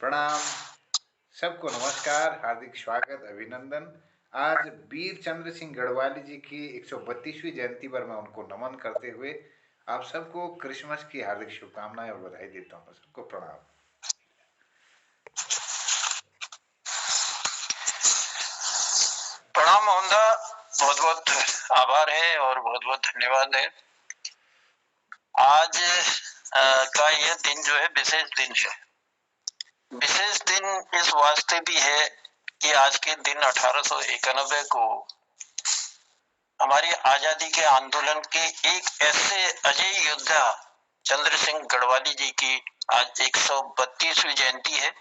प्रणाम। सबको नमस्कार, हार्दिक स्वागत, अभिनंदन। आज वीर चंद्र सिंह गढ़वाली जी की 132वीं जयंती पर मैं उनको नमन करते हुए आप सबको क्रिसमस की हार्दिक शुभकामनाएं और बधाई देता हूँ। सबको प्रणाम। प्रणाम मोहनदा, बहुत बहुत आभार है और बहुत बहुत धन्यवाद है। आज का यह दिन जो है विशेष दिन है। विशेष दिन इस वास्ते भी है कि आज के दिन 1891 को हमारी आजादी के आंदोलन के एक ऐसे अजय योद्धा चंद्र सिंह गढ़वाली जी की आज 132वीं जयंती है,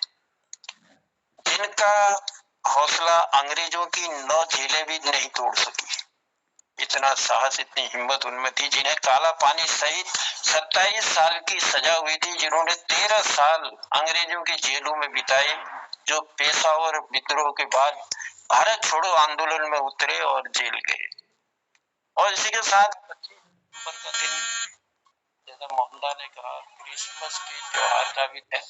जिनका हौसला अंग्रेजों की 9 झीलें भी नहीं तोड़ सकी। इतना साहस, इतनी हिम्मत उनमें थी, जिन्हें काला पानी सहित 27 साल की सजा हुई थी, जिन्होंने 13 साल अंग्रेजों की जेलों में बिताए, जो पेशावर विद्रोह के बाद भारत छोड़ो आंदोलन में उतरे और जेल गए। और इसी के साथ 25 दिसंबर का दिन, जैसा मोहनदा ने कहा, क्रिसमस के त्योहार का भी है,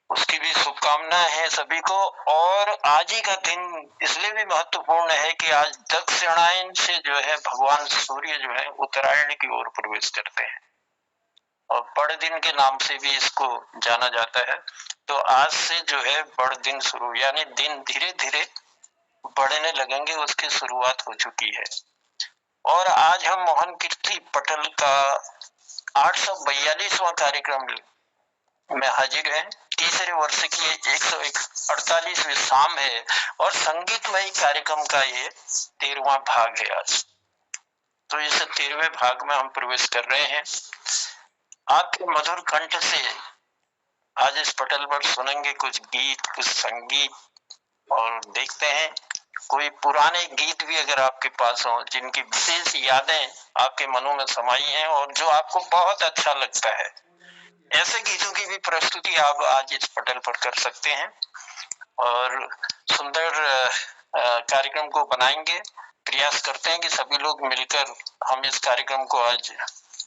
उसकी भी शुभकामनाएं हैं सभी को। और आज ही का दिन इसलिए भी महत्वपूर्ण है कि आज दक्षिणायन से जो है भगवान सूर्य जो है उत्तरायण की ओर प्रवेश करते हैं और बड़ दिन के नाम से भी इसको जाना जाता है। तो आज से जो है बड़ दिन शुरू, यानी दिन धीरे धीरे बढ़ने लगेंगे, उसकी शुरुआत हो चुकी है। और आज हम मोहन कीर्ति पटल का 842वां कार्यक्रम में हाजिर है। तीसरे वर्ष की 148वीं शाम है और संगीतमय कार्यक्रम का ये 13वां भाग है आज। तो इस 13वें भाग में हम प्रवेश कर रहे हैं। आपके मधुर कंठ से आज इस पटल पर सुनेंगे कुछ गीत, कुछ संगीत, और देखते हैं कोई पुराने गीत भी अगर आपके पास हो जिनकी विशेष यादें आपके मनों में समाई हैं और जो आपको बहुत अच्छा लगता है, ऐसे गीतों की भी प्रस्तुति आप आज इस पटल पर कर सकते हैं और सुंदर कार्यक्रम को बनाएंगे। प्रयास करते हैं कि सभी लोग मिलकर हम इस कार्यक्रम को आज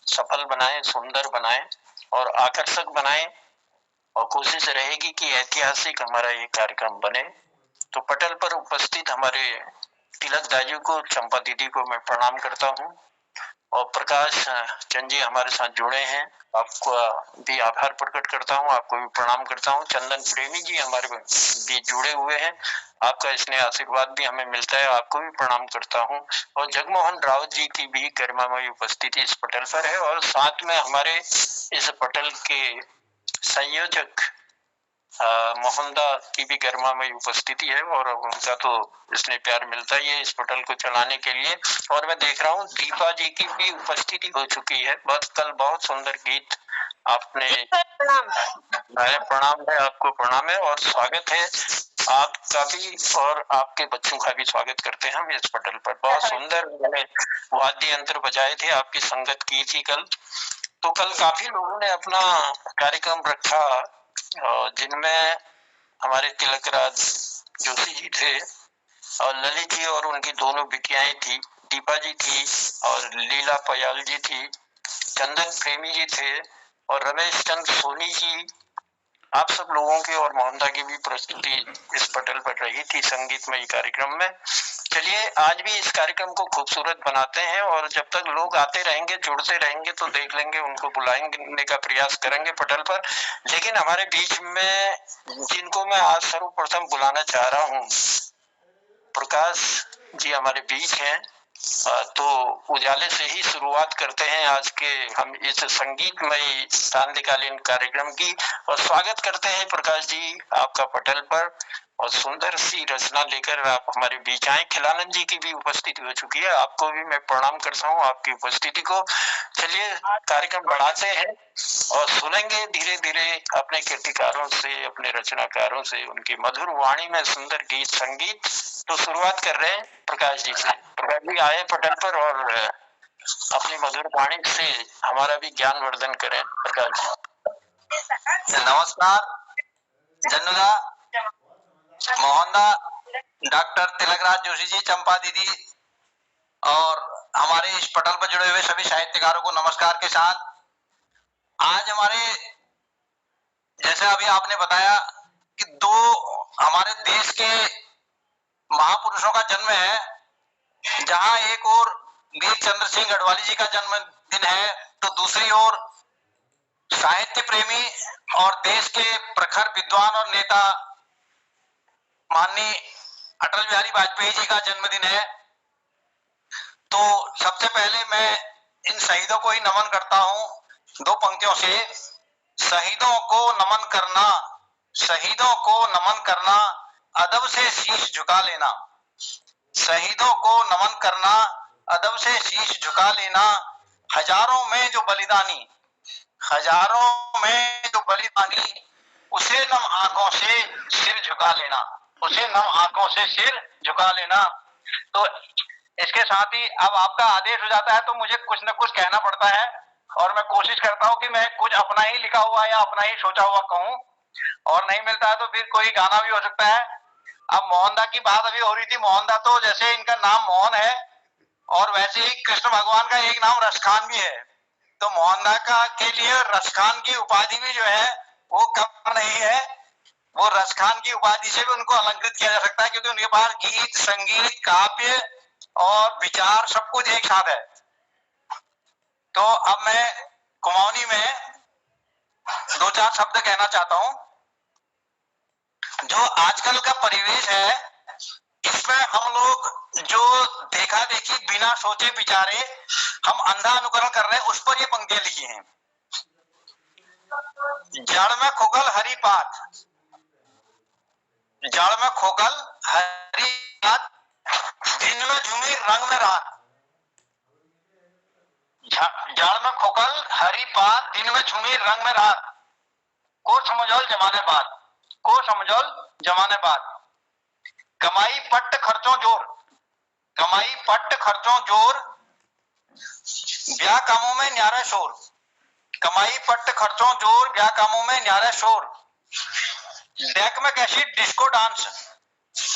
सफल बनाएं, सुंदर बनाएं और आकर्षक बनाएं, और कोशिश रहेगी कि ऐतिहासिक हमारा ये कार्यक्रम बने। तो पटल पर उपस्थित हमारे तिलक दाजू को, चंपा दीदी को मैं प्रणाम करता हूँ, और प्रकाश चंद जी हमारे साथ जुड़े हैं, आपको भी आभार प्रकट करता हूँ, आपको भी प्रणाम करता हूँ। चंदन प्रेमी जी हमारे भी जुड़े हुए हैं, आपका स्नेह आशीर्वाद भी हमें मिलता है, आपको भी प्रणाम करता हूँ। और जगमोहन राउत जी की भी गरिमामयी उपस्थिति इस पटल पर है, और साथ में हमारे इस पटल के संयोजक मोहनदा की भी गरिमामयी उपस्थिति है, और उनका तो इसलिए प्यार मिलता ही है इस पटल को चलाने के लिए। और मैं देख रहा हूँ दीपा जी की भी उपस्थिति हो चुकी है। बस कल बहुत सुंदर गीत आपने, प्रणाम है आपको, प्रणाम है और स्वागत है आपका भी, और आपके बच्चों का भी स्वागत करते हैं हम इस पटल पर। बहुत सुंदर मैंने वाद्य यंत्र बजाए थे, आपकी संगत की थी कल। तो कल काफी लोगों ने अपना कार्यक्रम रखा, जिनमें हमारे तिलकराज जोशी जी थे, और ललित जी और उनकी दोनों बिटियाएं थी, दीपा जी थी और लीला पयाल जी थी, चंदन प्रेमी जी थे और रमेश चंद्र सोनी जी। आप सब लोगों की और मोहनदा की भी प्रस्तुति इस पटल पर रही थी संगीतमय कार्यक्रम में। चलिए आज भी इस कार्यक्रम को खूबसूरत बनाते हैं, और जब तक लोग आते रहेंगे, जुड़ते रहेंगे, तो देख लेंगे, उनको बुलाएंगे का प्रयास करेंगे पटल पर। लेकिन हमारे बीच में जिनको मैं आज सर्वप्रथम बुलाना चाह रहा हूँ, प्रकाश जी हमारे बीच हैं। तो उजाले से ही शुरुआत करते हैं आज के हम इस संगीतमय सांध्यकालीन कार्यक्रम की, और स्वागत करते हैं प्रकाश जी आपका पटल पर, और सुंदर सी रचना लेकर आप हमारे बीच आए। खिलानंद जी की भी उपस्थिति हो चुकी है, आपको भी मैं प्रणाम करता हूँ आपकी उपस्थिति को। चलिए कार्यक्रम बढ़ाते हैं और सुनेंगे धीरे धीरे अपने कीर्तिकारों से, अपने रचनाकारों से, उनकी मधुर वाणी में सुंदर गीत संगीत। तो शुरुआत कर रहे हैं प्रकाश जी से। प्रकाश जी आए पटल पर और अपनी मधुर वाणी से हमारा भी ज्ञानवर्धन करें। प्रकाश जी नमस्कार। जन्नुदा, मोहनदा, डॉक्टर तिलकराज जोशी जी, चंपा दीदी और हमारे इस पटल पर जुड़े हुए सभी साहित्यकारों को नमस्कार के साथ, आज हमारे जैसे अभी आपने बताया कि दो हमारे देश के महापुरुषों का जन्म है, जहां एक और वीर चंद्र सिंह गढ़वाली जी का जन्मदिन है, तो दूसरी ओर साहित्य प्रेमी और देश के प्रखर विद्वान और नेता माननीय अटल बिहारी वाजपेयी जी का जन्मदिन है। तो सबसे पहले मैं इन शहीदों को ही नमन करता हूं दो पंक्तियों से। शहीदों को नमन करना, शहीदों को नमन करना, अदब से शीश झुका लेना। शहीदों को नमन करना, अदब से शीश झुका लेना। हजारों में जो बलिदानी, हजारों में जो बलिदानी, उसे नम आंखों से सिर झुका लेना, उसे नम आंखों से सिर झुका लेना। तो इसके साथ ही अब आपका आदेश हो जाता है तो मुझे कुछ न कुछ कहना पड़ता है, और मैं कोशिश करता हूं कि मैं कुछ अपना ही लिखा हुआ या अपना ही सोचा हुआ कहूं, और नहीं मिलता है तो फिर कोई गाना भी हो सकता है। अब मोहनदा की बात अभी हो रही थी, मोहनदा तो जैसे इनका नाम मोहन है, और वैसे ही कृष्ण भगवान का एक नाम रसखान भी है, तो मोहनदा का के लिए रसखान की उपाधि भी जो है वो कम नहीं है। वो रसखान की उपाधि से भी उनको अलंकृत किया जा सकता है, क्योंकि उनके पास गीत, संगीत, काव्य और विचार सब कुछ एक साथ है। तो अब मैं कुमाऊनी में दो चार शब्द कहना चाहता हूं। जो आजकल का परिवेश है, इसमें हम लोग जो देखा देखी बिना सोचे विचारे हम अंधा अनुकरण कर रहे हैं, उस पर ये पंक्तियां लिखी हैं। जड़ में खोखल हरी पात, जड़ में खोखल हरी पात, दिन में झूमी रंग में रात। जड़ में खोखल हरी पात, दिन में झूमी रंग में रात। को समझौल जमाने बाद, को समझौल जमाने बाद। कमाई पट्ट खर्चों जोर, कमाई पट्ट खर्चों जोर, ब्याह कामों में न्यारा शोर। कमाई पट्ट खर्चों जोर, ब्याह कामों में न्यारा शोर। डेक में कैसेट डिस्को डांस,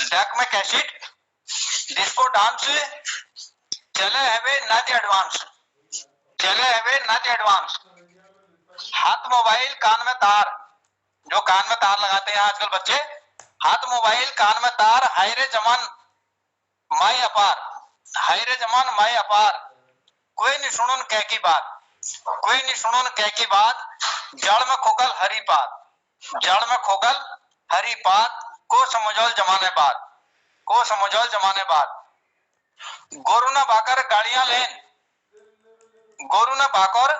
डेक में कैसेट डिस्को डांस। चले हवे नच एडवांस, चले हवे नच एडवांस। हाथ मोबाइल कान में तार, जो कान में तार लगाते हैं आजकल बच्चे, हाथ मोबाइल कान में तार। हाय रे जमान माई अपार, हाय रे जमान माई अपार। कोई नहीं सुनन कह की बात, कोई नहीं सुनन कह की बात। जड़ में खोखल हरी पात, जड़ में खोखल हरी पात। को समझौल जमाने बाद, को समझौल जमाने बाद। गोरु न बाकर गाड़ियां लेन, गोरु न बाकर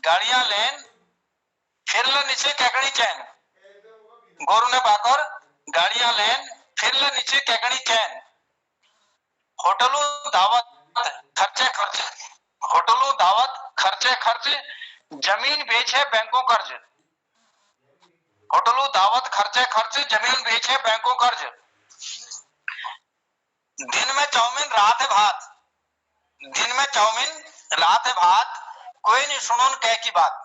गाड़ियां लेन, फिर ल नीचे कैकड़ी चैन। गोरु ने बाकर गाड़ियां लेन, फिर ल नीचे कैकड़ी चैन। होटलों दावत खर्चे खर्च, होटलों दावत खर्चे खर्च। जमीन बेचे बैंकों कर्ज, होटलों दावत खर्चे खर्च। जमीन बेचे बैंकों कर्ज। दिन में चाउमीन रात है भात, दिन में चाउमीन रात है भात। कोई नहीं सुनोन कह की बात,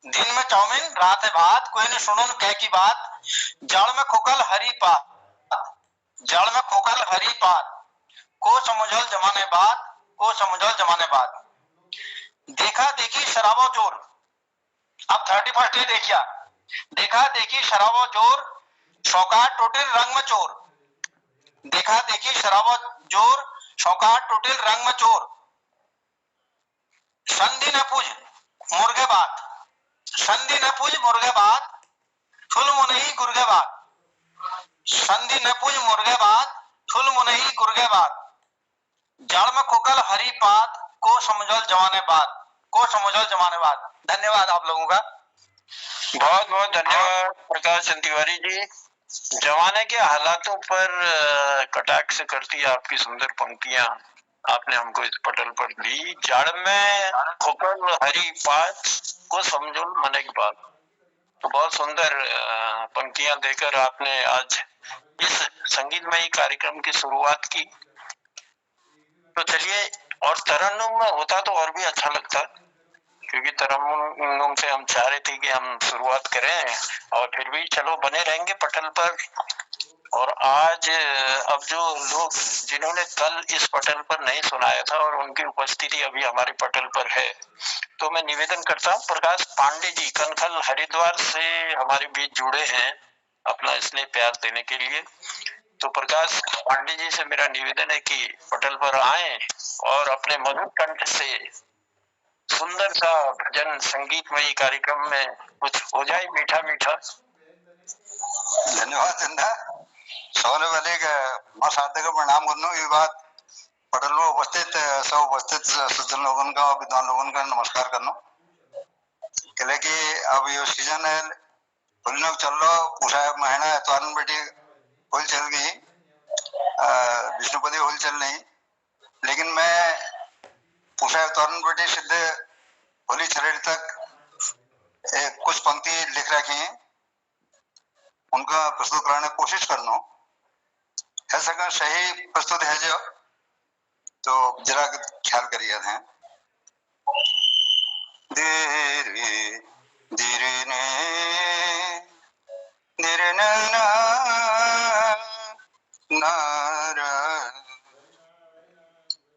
दिन में चाउमीन रात है भात। कोई नहीं सुनोन कह की बात। जड़ में खोखल हरी पात, जड़ में खोखल हरी पात। को समझौल जमाने बाद, को समझौल जमाने बाद। देखा देखी शराबो जोर, अब 31 डे देखिया। देखा देखी शराबो जोर, शौकात टोटिल रंग में चोर। देखा देखी शराबो जोर, शौकात टोटिल रंग में चोर। संधि न पूज मुर्गे बात, संधि न पूज मुर्गे बात। फुल मुनही गुर्गे बात, संधि न पूज मुर्गे बात। फुल मुनही गुर्गे बात। जड़ में खोखल हरी पात, को समझौल जमाने बाद, को समझौल जमाने बाद। धन्यवाद आप लोगों का। बहुत बहुत धन्यवाद प्रकाश चंद तिवारी जी। जमाने के हालातों पर कटाक्ष करती है आपकी सुंदर पंक्तियां आपने हमको इस पटल पर दी। जड़ में खोखल हरी पात, को समझो मन की बात। तो बहुत सुंदर पंक्तियां देकर आपने आज इस संगीतमय कार्यक्रम की शुरुआत की। तो चलिए, और तरन्नुम में होता तो और भी अच्छा लगता, क्योंकि तरन्नुम से हम चाह रहे थे कि हम शुरुआत करें, और फिर भी चलो बने रहेंगे पटल पर। और आज अब जो लोग जिन्होंने कल इस पटल पर नहीं सुनाया था और उनकी उपस्थिति अभी हमारे पटल पर है, तो मैं निवेदन करता हूँ, प्रकाश पांडे जी कनखल हरिद्वार से हमारे बीच जुड़े हैं अपना स्नेह प्यार देने के लिए। तो प्रकाश पांडे जी से मेरा निवेदन है कि पटल पर आए और अपने मधुर कंठ से सुंदर सा भजन संगीतमयी कार्यक्रम में कुछ हो जाए मीठा मीठा। धन्यवाद चंदा। सबले पहले मां शारदा का प्रणाम करना। ये बात पटल में उपस्थित सब उपस्थित सज्जन लोगों का और विद्वान लोगों का नमस्कार करना। कहले कि अब ये सीजन है होली चल रहा पूरा महीना एतवार बेटी होली चल गई, विष्णुपति होली चल नहीं, लेकिन मैं पूरा एतवार बेटी सिद्ध होली चलेट तक कुछ पंक्ति लिख रखी हैं, उनका प्रस्तुत करने की कोशिश करना है। सका सही प्रस्तुत है जो, तो जरा ख्याल करिए थे। धीरे धीरे ने धीरे ना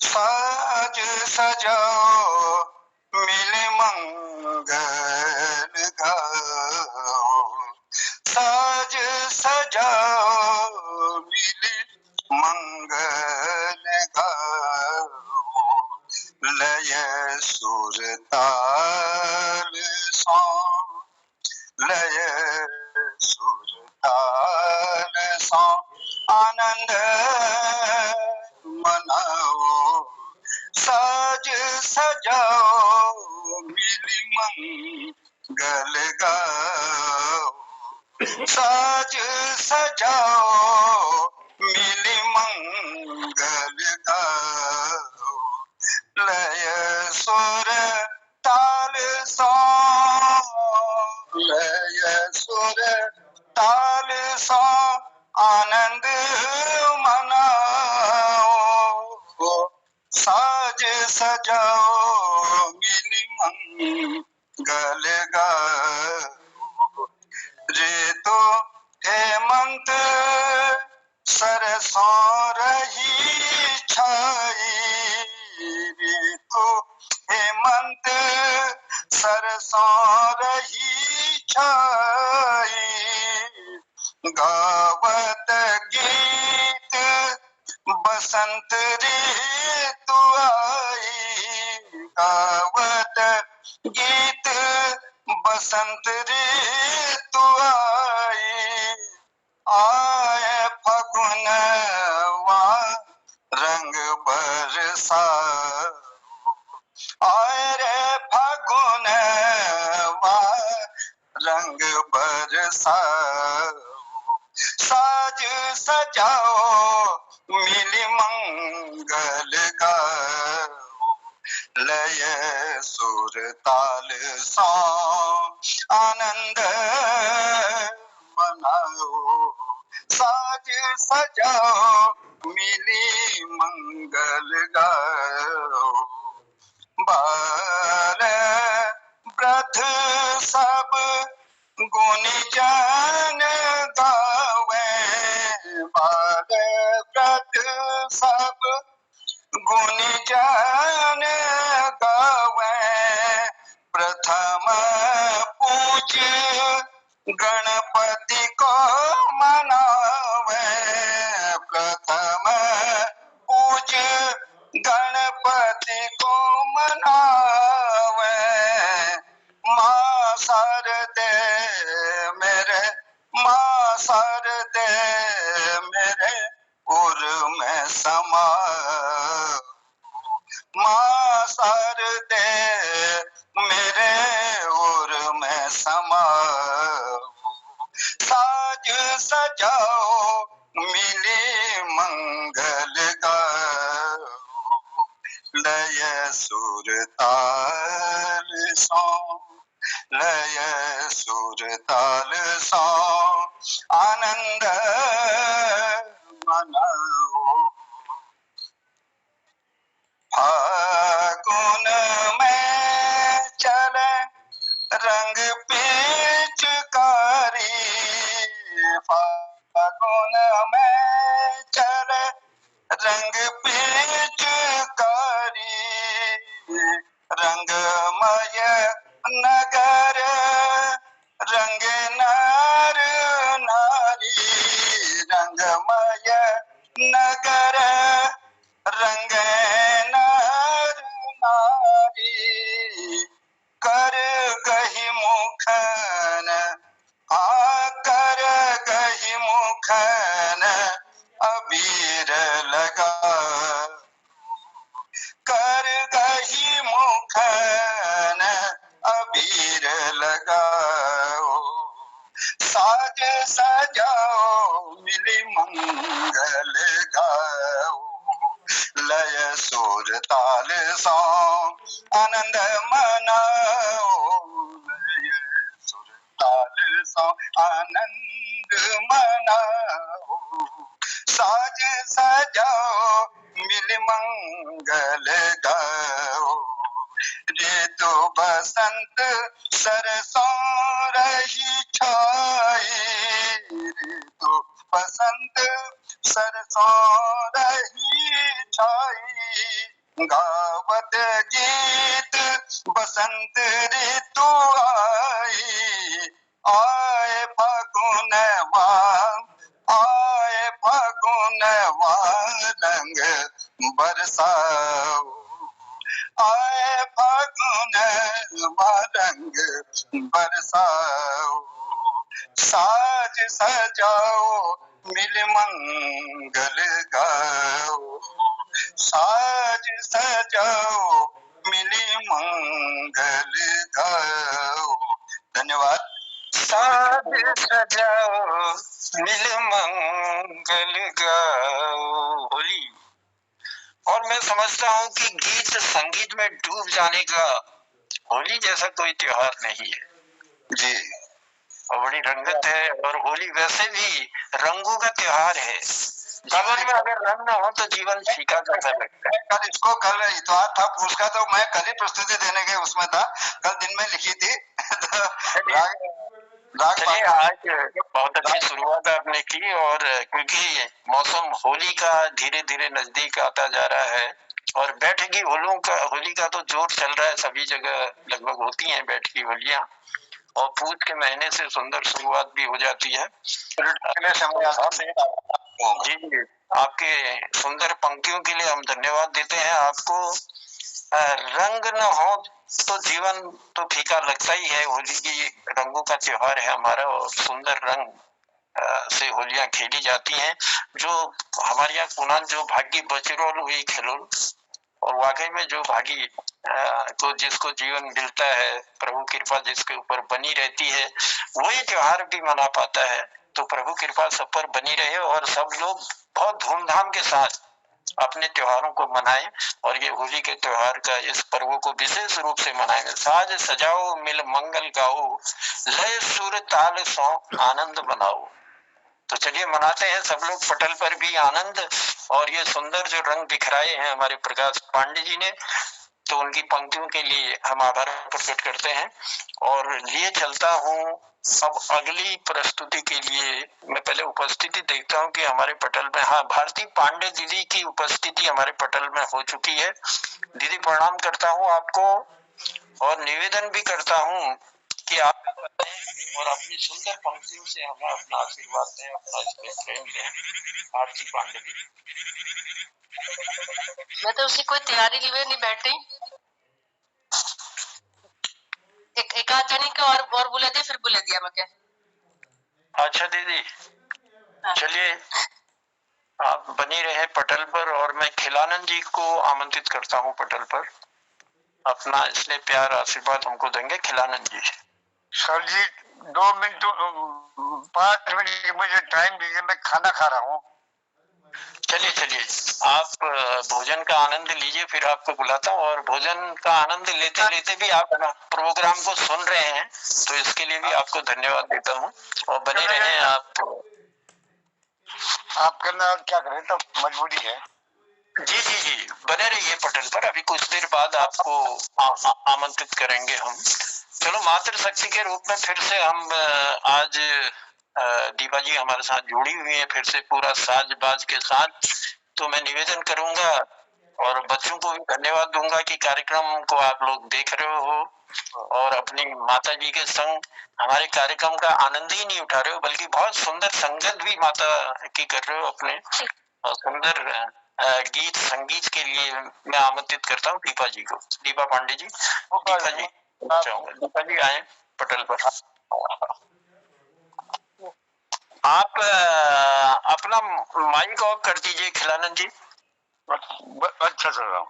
साज सजाओ मिले मंगल गाओ, साज सजाओ मिले मंगल गाओ, लय सुर ताल सो लय सुर ताल सो आनंद मनाओ, साज सजाओ मिली मंगल गाओ, साज सजाओ मिली मंगल गाओ, लय सुर ताल सो लय सुर ताल सो आनंद मनाओ, साज सजाओ मिली मंगल गाओ, रे तो हेमंत सरसों रही छाई, रे तो हेमंत सरसों रही छाई, गावत गीत बसंत ऋतु आई, गावत गीत बसंत ऋतु आई, आए फगुनवा रंग बरसा, आए रे फगुनवा रंग बरसा, साज सजाओ मिली मंगल गाओ, लय सुर ताल सो आनंद मनाओ, साज सजाओ मिली मंगल गाओ, बाल वृद्ध सब गुनी जन गावे, बाल वृद्ध सब गुनी जन गावे, प्रथम पूज गणपति को मनावे, प्रथम पूज गणपति को मनावे, माँ शारदे मेरे माँ शारदे मेरे उर में समा, माँ शारदे मेरे उर में समा, साज सजाओ मिली मंगल गाओ, लय सुर ताल सो लय सुर ताल सो आनंद मनाओ, फागुन में चल फागुन में चले रंग पिचकारी, रंगमय नगर रंग नर नारी, रंगमय नगर रंग नर नारी, कर गही मुखन आकर गही मुखन अबीर लगा, कर गही मुखन अबीर लगाओ, साज सजाओ मिली मंगल गाओ, लय सुर ताल सौ आनंद मनाओ, लय सुर ताल सौ आनंद मनाओ, साज सजाओ मिल मंगल गाओ, ऋतु बसंत सरसों रही छाई, ऋतु बसंत सरसों रही छाई, गावत गीत बसंत ऋतु आई, आए फागुन आए फागुन रंग बरसाओ, आए फागुन रंग बरसाओ, साज सजाओ मिल मंगल गाओ, साज सजाओ मिली मंगल गाओ। धन्यवाद। साज सजाओ मिल मंगल गाओ। होली। और मैं समझता हूँ कि गीत संगीत में डूब जाने का होली जैसा कोई त्योहार नहीं है जी, और बड़ी रंगत है। और होली वैसे भी रंगों का त्योहार है। जीवन में अगर रंग ना हो तो जीवन फीका जैसा लगता है। कल इतवार था, उसका तो मैं कल ही प्रस्तुति देने के उसमें था, कल दिन में लिखी थी। चलिए, आज बहुत अच्छी शुरुआत आपने की। और क्योंकि मौसम होली का धीरे धीरे नजदीक आता जा रहा है और बैठकी होली का तो जोर चल रहा है, सभी जगह लगभग होती हैं बैठकी होलियां और पूछ के महीने से सुंदर शुरुआत भी हो जाती है। जी, आपके सुंदर पंक्तियों के लिए हम धन्यवाद देते हैं आपको। रंग न हो तो जीवन तो फीका लगता ही है। होली की रंगों का त्योहार है हमारा और सुंदर रंग से होलियां खेली जाती हैं। जो हमारे यहाँ कुनाल जो भागी बचरोल हुई खेलोल, और वाकई में जो भागी तो जिसको जीवन मिलता है, प्रभु कृपा जिसके ऊपर बनी रहती है, वही त्योहार भी मना पाता है। तो प्रभु कृपा सब पर बनी रहे और सब लोग बहुत धूमधाम के साथ अपने त्योहारों को मनाएं और ये होली के त्योहार का इस पर्व को विशेष रूप से मनाएंगे। साज सजाओ मिल मंगल गाओ, लय सुर ताल सौ आनंद मनाओ। तो चलिए मनाते हैं सब लोग पटल पर भी आनंद। और ये सुंदर जो रंग दिखराए हैं हमारे प्रकाश पांडे जी ने, तो उनकी पंक्तियों के लिए हम आभार प्रकट करते हैं। और लिए चलता हूँ अब अगली प्रस्तुति के लिए। मैं पहले उपस्थिति देखता हूँ कि हमारे पटल में, हाँ, भारती पांडे दीदी की उपस्थिति हमारे पटल में हो चुकी है। दीदी प्रणाम करता हूँ आपको और निवेदन भी करता हूँ कि आप और अपनी सुंदर पंक्तियों से हमें अपना आशीर्वाद दें, अपना इसमें प्रेम दें। भारती पांडे दीदी। मैं तो उसकी कोई तैयारी लिए नहीं बैठी, एक आध जने का और बुला दिया, फिर बुला दिया मैं क्या। अच्छा दीदी, चलिए आप बनी रहे पटल पर और मैं खिलानंद जी को आमंत्रित करता हूँ पटल पर। अपना इसलिए प्यार आशीर्वाद हमको देंगे खिलानंद जी। सर जी 2 मिनट 5 मिनट मुझे टाइम दीजिए, मैं खाना खा रहा हूँ। चलिए चलिए, आप भोजन का आनंद लीजिए, फिर आपको बुलाता हूँ। और भोजन का आनंद लेते लेते भी आप प्रोग्राम को सुन रहे हैं, तो इसके लिए भी आपको धन्यवाद देता हूँ और बने रहें आप। करना क्या करें, तो मजबूरी है। जी जी जी, बने रहिए पटल पर। अभी कुछ देर बाद आपको आमंत्रित करेंगे हम। चलो, मातृ शक्ति के रूप में फिर से हम आज दीपा जी हमारे साथ जुड़ी हुई है फिर से पूरा साज बाज के साथ। तो मैं निवेदन करूंगा और बच्चों को भी धन्यवाद दूंगा कि कार्यक्रम को आप लोग देख रहे हो और अपनी माता जी के संग हमारे कार्यक्रम का आनंद ही नहीं उठा रहे हो बल्कि बहुत सुंदर संगत भी माता की कर रहे हो अपने और सुंदर गीत संगीत के लिए मैं आमंत्रित करता हूँ दीपा जी को। दीपा पांडे जी, दीपा जी चाहूंगा, दीपा जी आए पटल पर। आप अपना माइक ऑफ कर दीजिए खिलानंद जी। अच्छा चल रहा हूँ।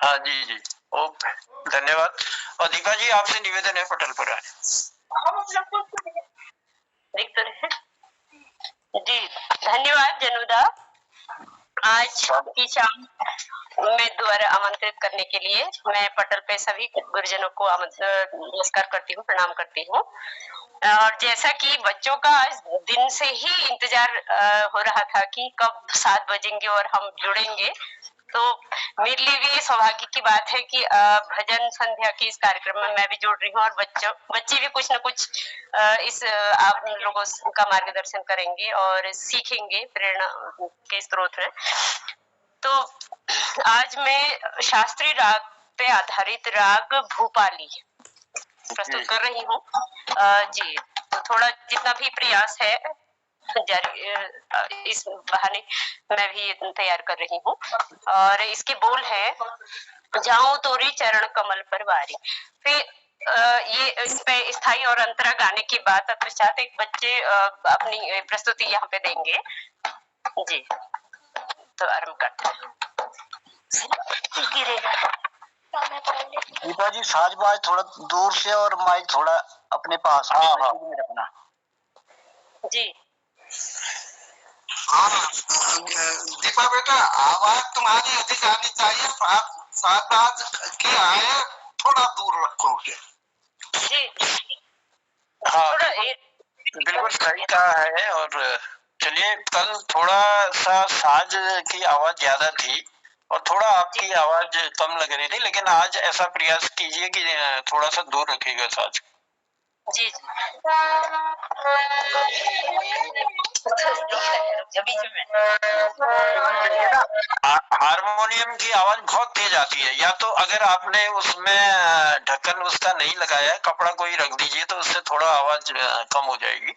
हाँ जी जी ओके धन्यवाद। और दीपा जी आपसे निवेदन है पटल पर आए। जी धन्यवाद जनुदा, आज की शाम में दोबारा आमंत्रित करने के लिए मैं पटल पे सभी गुरुजनों को नमस्कार करती हूँ, प्रणाम करती हूँ। और जैसा कि बच्चों का आज दिन से ही इंतजार हो रहा था कि कब 7 बजेंगे और हम जुड़ेंगे, तो मेरे लिए भी सौभाग्य की बात है कि भजन संध्या के इस कार्यक्रम में मैं भी जुड़ रही हूँ और बच्चे भी कुछ न कुछ इस आप लोगों का मार्गदर्शन करेंगे और सीखेंगे, प्रेरणा के स्रोत हैं। तो आज मैं शास्त्रीय राग पे आधारित राग भूपाली प्रस्तुत कर रही हूँ। जी तो थोड़ा जितना भी प्रयास है इस बहाने मैं भी तैयार कर रही हूँ और इसके बोल है जाऊं तोरी चरण कमल पर वारी। फिर ये इस पे स्थाई और अंतरा गाने के बाद तत्पश्चात एक बच्चे अपनी प्रस्तुति यहाँ पे देंगे। जी तो आरंभ करते हैं। दीपा जी साजबाज थोड़ा दूर से और माइक थोड़ा अपने पास में रखना। जी हाँ दीपा बेटा आवाज तुम्हारी अधिक आनी चाहिए, साजबाज की आए थोड़ा दूर रखो उसे। जी हाँ बिल्कुल सही कहा है। और चलिए कल थोड़ा सा साज की आवाज ज्यादा थी और थोड़ा आपकी आवाज कम लग रही थी, लेकिन आज ऐसा प्रयास कीजिए कि थोड़ा सा दूर रखिएगा साज। जी हारमोनियम की आवाज बहुत तेज आती है, या तो अगर आपने उसमें ढक्कन उसका नहीं लगाया है कपड़ा कोई रख दीजिए तो उससे थोड़ा आवाज कम हो जाएगी।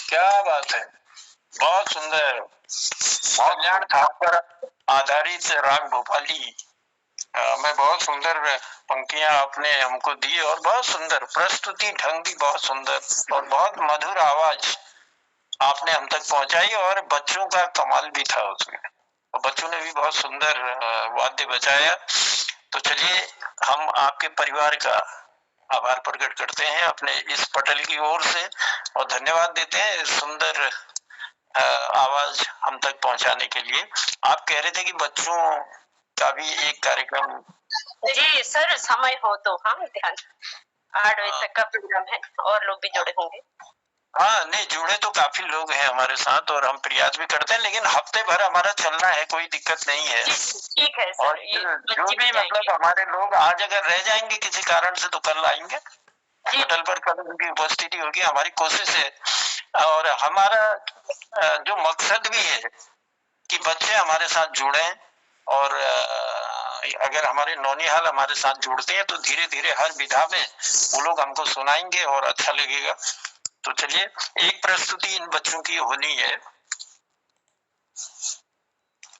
क्या बात है, बहुत सुंदर। कल्याण थापर आधारित राग भोपाली में बहुत सुंदर पंक्तियां आपने हमको दी और बहुत सुंदर प्रस्तुति ढंग भी बहुत सुंदर और बहुत मधुर आवाज आपने हम तक पहुंचाई और बच्चों का कमाल भी था उसमें। बच्चों ने भी बहुत सुंदर वाद्य बजाया। तो चलिए हम आपके परिवार का आभार प्रकट करते हैं अपने इस पटल की ओर से और धन्यवाद देते हैं सुंदर आवाज हम तक पहुंचाने के लिए। आप कह रहे थे कि बच्चों का भी एक कार्यक्रम। जी सर, समय हो तो हम ध्यान 8 बजे तक का प्रोग्राम है और लोग भी जुड़े होंगे। हाँ नहीं, जुड़े तो काफी लोग हैं हमारे साथ और हम प्रयास भी करते हैं, लेकिन हफ्ते भर हमारा चलना है, कोई दिक्कत नहीं है। ठीक है सर। और जो भी मतलब हमारे लोग आज अगर रह जाएंगे किसी कारण से तो कल आएंगे होटल पर, कल उनकी उपस्थिति होगी। हमारी कोशिश है और हमारा जो मकसद भी है कि बच्चे हमारे साथ जुड़े और अगर हमारे नौनिहाल हमारे साथ जुड़ते हैं तो धीरे धीरे हर विधा में वो लोग हमको सुनाएंगे और अच्छा लगेगा। तो चलिए एक प्रस्तुति इन बच्चों की होनी है।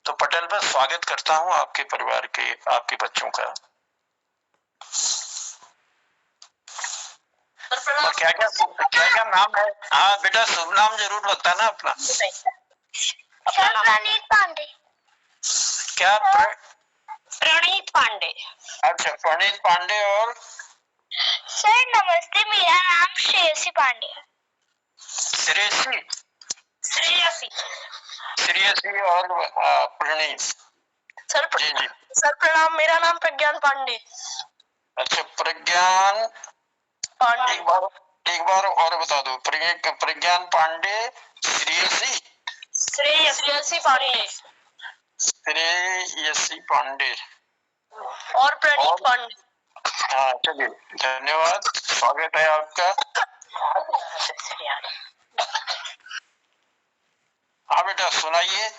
तो पटेल पर स्वागत करता हूं आपके परिवार के, आपके बच्चों का। और क्या क्या नाम है? हाँ बेटा, शुभ नाम जरूर बताना अपना। प्रणीत पांडे। क्या? प्रणीत पांडे। अच्छा, प्रणीत पांडे। और सर नमस्ते, मेरा नाम श्रेयसी पांडे है। श्रेयसी। श्रेयसी। श्रेयसी और प्रणीत। सर जी जी सर प्रणाम, मेरा नाम प्रज्ञान पांडे। अच्छा, प्रज्ञान पांडे। एक बार और बता दो। प्रज्ञान पांडे, श्रेयसी। श्रेयसी पांडे। श्रेयसी पांडे और प्रणीत पांडे। हाँ चलिए, धन्यवाद, स्वागत है आपका। हाँ बेटा सुनाइए।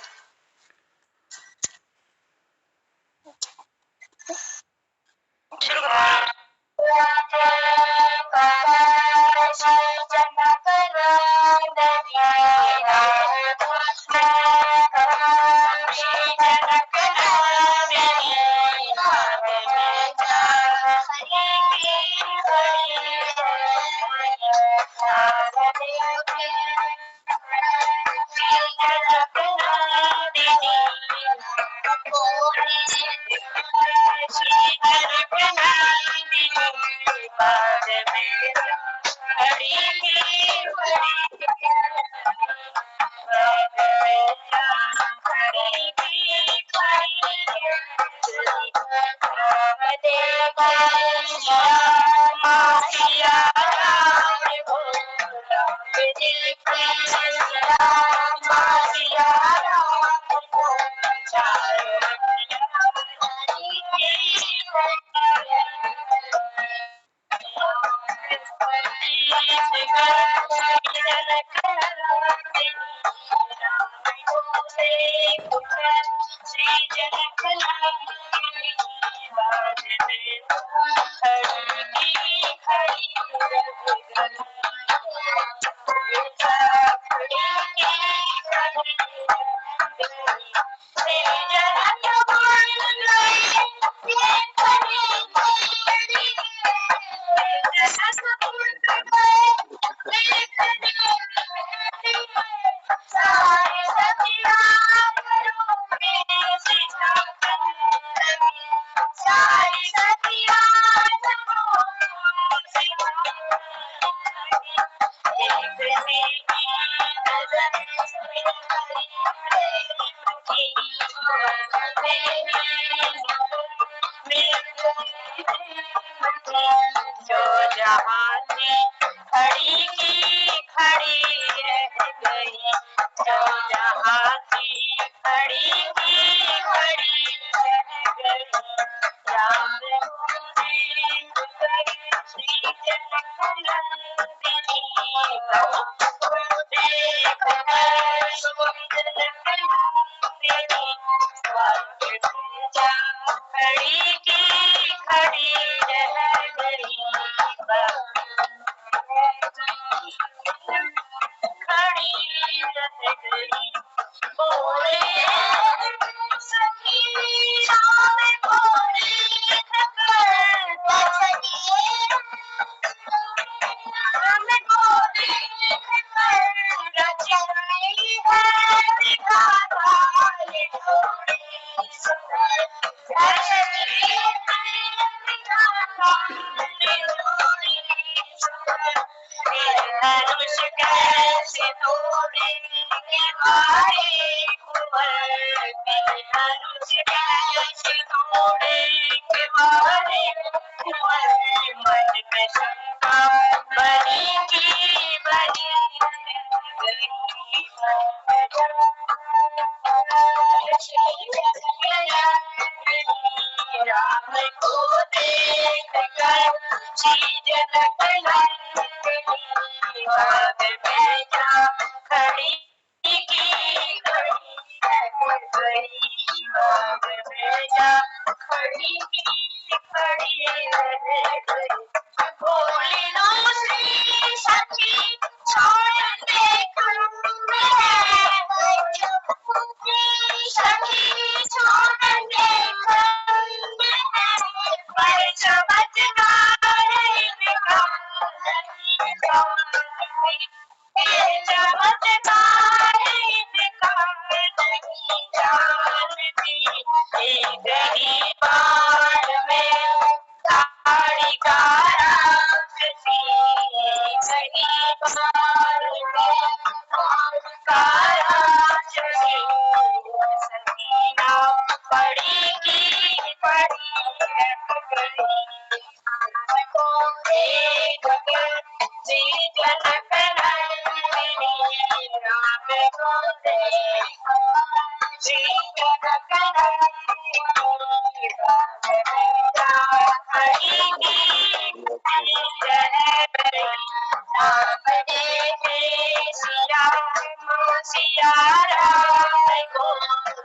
सिया राम को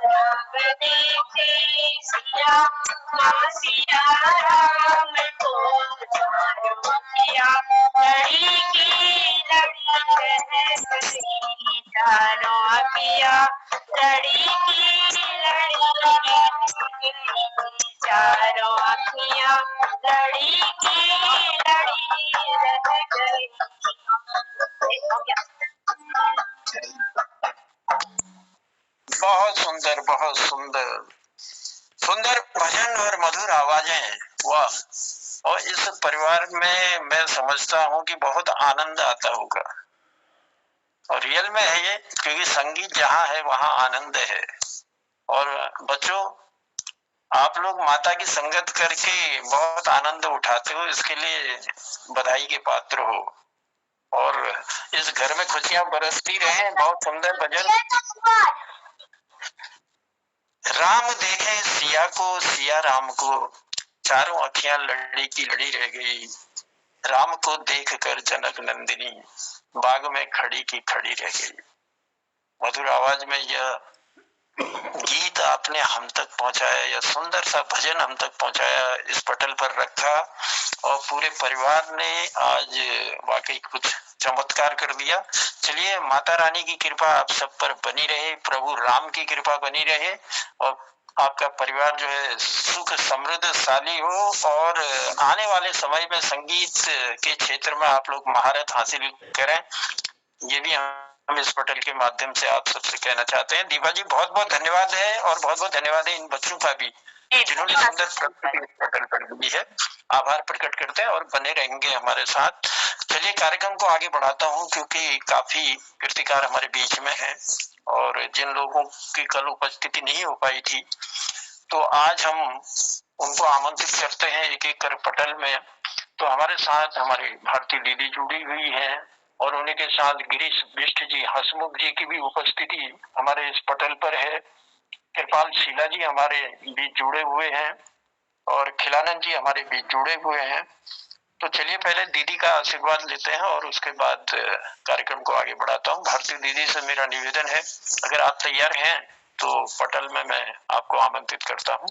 राम देखे सिया सिया राम को सिया लड़ी की लड़ी रह गई चारों अखिया लड़ी की लड़ी चारों अखिया लड़ी की लड़ी रह गई। बहुत सुंदर, बहुत सुंदर, सुंदर भजन और मधुर आवाजें, वाह। और इस परिवार में मैं समझता हूँ कि बहुत आनंद आता होगा, और रियल में है ये, क्योंकि संगीत जहाँ है वहाँ आनंद है। और बच्चों, आप लोग माता की संगत करके बहुत आनंद उठाते हो, इसके लिए बधाई के पात्र हो। और इस घर में खुशियां बरसती रहे। बहुत सुंदर भजन। राम देखे सिया को सिया राम को, चारों अखियां लड़ी की लड़ी रह गई। राम को देखकर जनक नंदिनी बाग में खड़ी की खड़ी रह गई। मधुर आवाज में यह गीत आपने हम तक पहुंचाया, यह सुंदर सा भजन हम तक पहुंचाया, इस पटल पर रखा, और पूरे परिवार ने आज वाकई कुछ चमत्कार कर दिया। चलिए, माता रानी की कृपा आप सब पर बनी रहे, प्रभु राम की कृपा बनी रहे, और आपका परिवार जो है सुख समृद्धशाली हो, और आने वाले समय में संगीत के क्षेत्र में आप लोग महारत हासिल करें। ये भी हम इस पटल के माध्यम से आप सबसे कहना चाहते हैं। दीपा जी, बहुत बहुत धन्यवाद है, और बहुत बहुत धन्यवाद है इन बच्चों का भी जिन्होंने सुंदर पटल पर दी है। आभार प्रकट करते हैं और बने रहेंगे हमारे साथ। चलिए, कार्यक्रम को आगे बढ़ाता हूँ, क्योंकि काफी कीर्तिकार हमारे बीच में हैं, और जिन लोगों की कल उपस्थिति नहीं हो पाई थी, तो आज हम उनको आमंत्रित करते हैं एक एक कर पटल में। तो हमारे साथ हमारी भारती दीदी जुड़ी हुई है, और उन्हीं के साथ गिरीश बिष्ट जी, हसमुख जी की भी उपस्थिति हमारे इस पटल पर है। कृपाल शीला जी हमारे बीच जुड़े हुए हैं, और खिलानंद जी हमारे बीच जुड़े हुए हैं। तो चलिए, पहले दीदी का आशीर्वाद लेते हैं, और उसके बाद कार्यक्रम को आगे बढ़ाता हूँ। भारती दीदी से मेरा निवेदन है, अगर आप तैयार हैं तो पटल में मैं आपको आमंत्रित करता हूँ।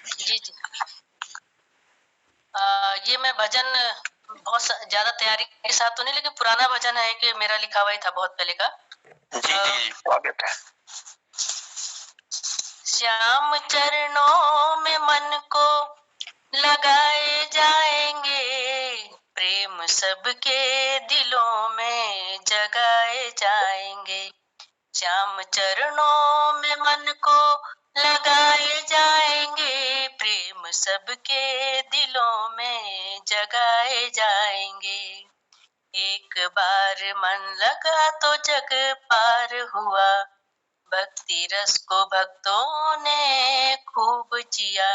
जी जी। ये मैं भजन बहुत ज्यादा तैयारी के साथ तो नहीं, लेकिन पुराना भजन है कि मेरा लिखा हुआ ही था बहुत पहले का। जी जी, स्वागत है। श्याम चरणों में मन को लगाए जाएंगे, प्रेम सबके दिलों में जगाए जाएंगे। श्याम चरणों में मन को लगाए जाएंगे, प्रेम सबके दिलों में जगाए जाएंगे। एक बार मन लगा तो जग पार हुआ, भक्ति रस को भक्तों ने खूब जिया।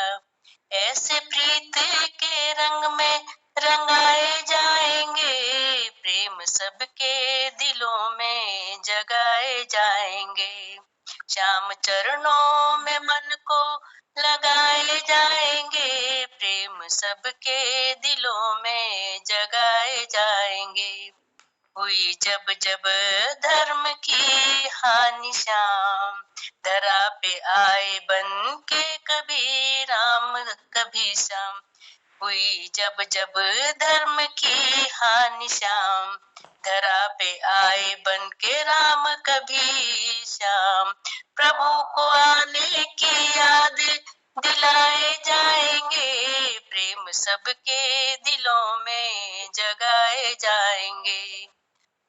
ऐसे प्रीत के रंग में रंगाए जाएंगे, प्रेम सबके दिलों में जगाए जाएंगे। श्याम चरणों में मन को लगाए जाएंगे, प्रेम सबके दिलों में जगाए जाएंगे। हुई जब जब धर्म की हानि, श्याम धरा पे आए बन के कभी राम कभी श्याम। हुई जब जब धर्म की हानि, श्याम धरा पे आए बन के राम कभी श्याम। प्रभु को आने की याद दिलाए जाएंगे, प्रेम सबके दिलों में जगाए जाएंगे।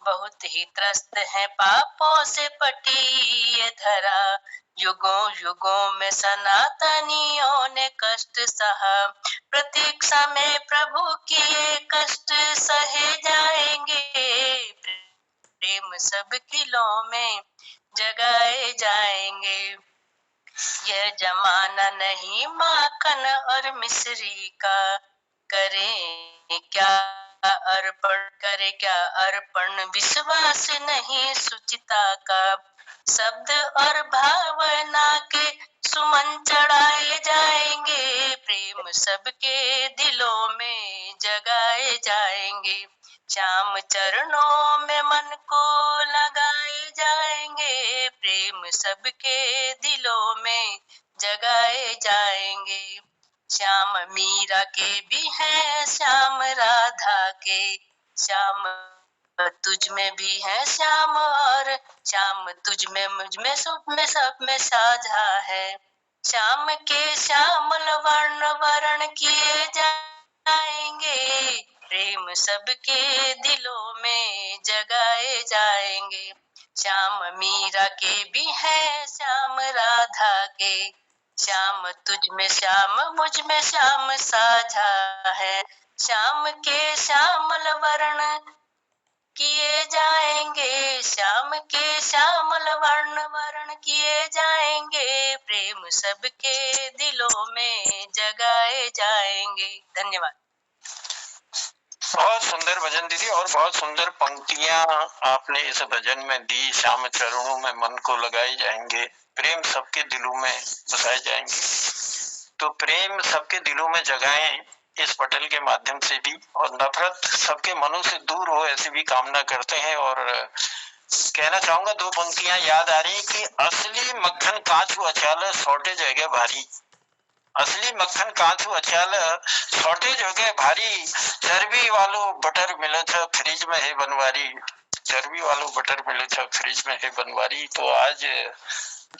बहुत ही त्रस्त है पापों से पटी ये धरा, युगों युगों में सनातनियों ने कष्ट सहा। प्रतीक्षा में प्रभु किए कष्ट सहे जाएंगे, प्रेम सब दिलों में जगाए जाएंगे। यह जमाना नहीं माखन और मिश्री का, करें क्या अर्पण, करे क्या अर्पण, विश्वास नहीं सुचिता का। शब्द और भावना के सुमन चढ़ाए जाएंगे, प्रेम सबके दिलों में जगाए जाएंगे। श्याम चरणों में मन को लगाए जाएंगे, प्रेम सबके दिलों में जगाए जाएंगे। श्याम मीरा के भी हैं, श्याम राधा के, श्याम तुझ में भी है श्याम, और श्याम तुझ में मुझ में सब में साझा है। श्याम के श्यामल वर्ण वर्ण किए जाएंगे, प्रेम सबके दिलों में जगाए जाएंगे। श्याम मीरा के भी है, श्याम राधा के, श्याम तुझ में श्याम मुझ में श्याम साझा है। श्याम के श्यामल वर्ण किए जाएंगे, श्याम के श्यामल वर्ण वर्ण किए जाएंगे, प्रेम सबके दिलों में जगाए जाएंगे। धन्यवाद। बहुत सुंदर भजन दीदी, और बहुत सुंदर पंक्तियां आपने इस भजन में दी। श्याम चरणों में मन को लगाए जाएंगे, प्रेम सबके दिलों में बसाए जाएंगे। तो प्रेम सबके दिलों में जगाएं इस पटल के माध्यम से भी, और नफरत सबके मनों से दूर हो ऐसी भी कामना करते हैं। और कहना चाहूंगा, दो पंक्तियां याद आ रही कि असली मक्खन कांचू अचाल शॉर्टेज हो गया भारी। असली मक्खन कांचू अचाल शॉर्टेज हो गया भारी, चर्बी वालो बटर मिले छ फ्रिज में है बनवारी, चर्बी वालो बटर मिले छ फ्रिज में है बनवारी। तो आज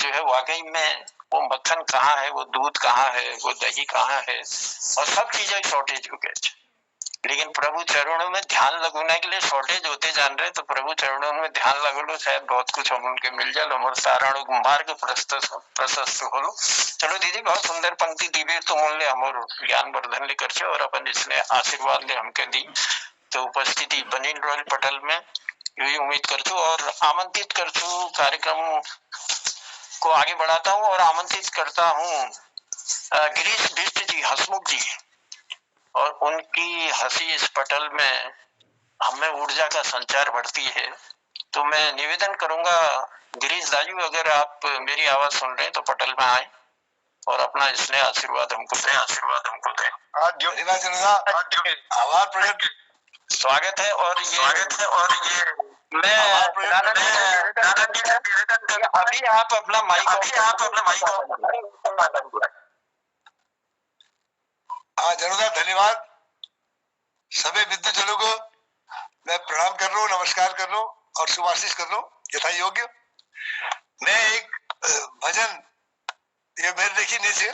जो है वाकई में वो मक्खन कहाँ है, वो दूध कहाँ है, वो दही कहाँ है, और सब चीजें शॉर्टेज हो गए। लेकिन प्रभु चरणों में ध्यान लगाने के लिए शॉर्टेज होते जान रहे, तो प्रभु चरणों में ध्यान लगा लो, शायद बहुत कुछ हम उनके मिल जाए, हमारे सारण मार्ग प्रशस्त हो लो। चलो दीदी, बहुत सुंदर पंक्ति दी तो मूल्य हमर ज्ञान वर्धन ले कर और अपन इसने आशीर्वाद ले हमके दी। तो उपस्थिति बनी रॉयल पटल में यही उम्मीद कर और आमंत्रित कर कार्यक्रम को आगे बढ़ाता हूँ और आमंत्रित करता हूँ गिरीश बिष्ट जी, हसमुख जी, और उनकी हंसी इस पटल में हमें ऊर्जा का संचार बढ़ती है। तो मैं निवेदन करूंगा गिरीश दाजू, अगर आप मेरी आवाज सुन रहे हैं तो पटल में आए और अपना स्नेह आशीर्वाद हमको दें। आभार प्रकट, स्वागत है। और ये मैं अभी आप अपना माइक जरूर धन्यवाद। सभी विद्युजनों को मैं प्रणाम कर रहा हूँ, नमस्कार कर रहा हूँ और शुभाशीष कर रहा हूँ यथा योग्य। मैं एक भजन, ये मेरे देखिए नीचे,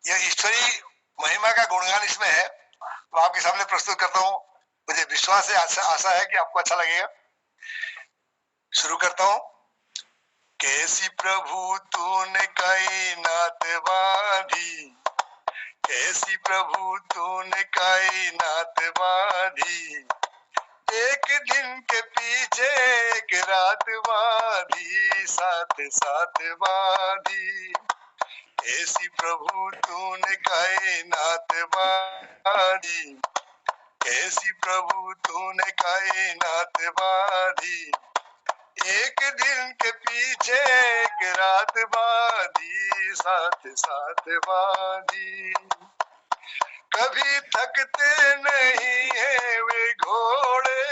यह ईश्वरी महिमा का गुणगान इसमें है, तो आपके सामने प्रस्तुत करता हूँ। मुझे विश्वास है, आशा है कि आपको अच्छा लगेगा। शुरू करता हूँ। कैसी प्रभु तूने कायनात बांधी, कैसी प्रभु तूने कायनात बांधी, एक दिन के पीछे एक रात बांधी, साथ साथ बांधी। ऐसी प्रभु तूने कायनात बांधी, ऐसी प्रभु तूने कायनात बांधी, एक दिन के पीछे एक रात बांधी, साथ साथ बांधी। कभी थकते नहीं है वे घोड़े,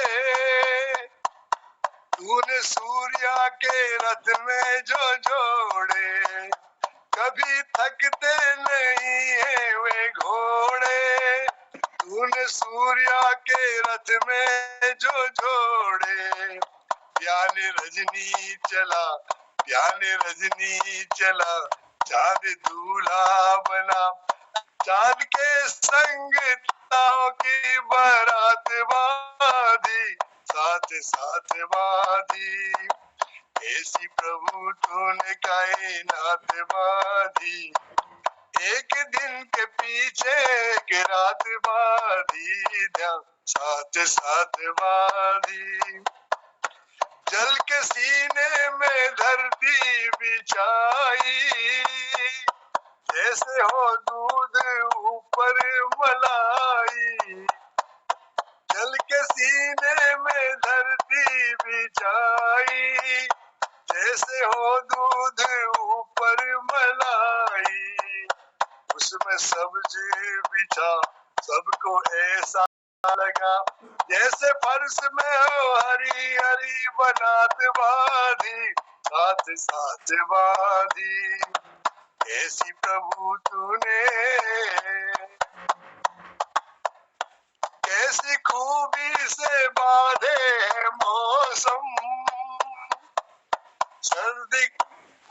तूने सूर्या के रथ में जो जोड़े। कभी थकते नहीं है वे घोड़े, तूने सूर्या के रथ में जो जोड़े। प्यान रजनी चला, प्यान रजनी चला, चांद दूल्हा बना, चांद के संग ताओ की बारात बांधी, साथ साथ बांधी। ऐसी प्रभु तूने कायनात बांधी, एक दिन के पीछे एक रात बांधी, ध्यान साथ साथ बांधी। जल के सीने में धरती बिछाई, जैसे हो दूध ऊपर मलाई। जल के सीने में धरती बिछाई, जैसे हो दूध ऊपर मलाई। सब्जी बिछा, सबको ऐसा लगा जैसे फर्श में हो हरी हरी बनात बाधी, साथ साथ बाधी। ऐसी प्रभु तूने कैसी खूबी से बांधे है मौसम, सर्दी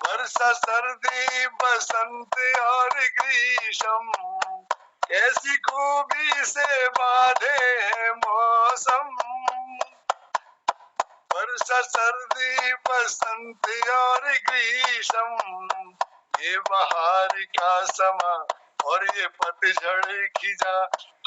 वर्षा सर्दी बसंत और ग्रीष्म, कैसी खूबी से बांधे है मौसम, वर्षा सर्दी बसंत और ग्रीष्म। ये बहार का समा और ये पतझड़ खिजा,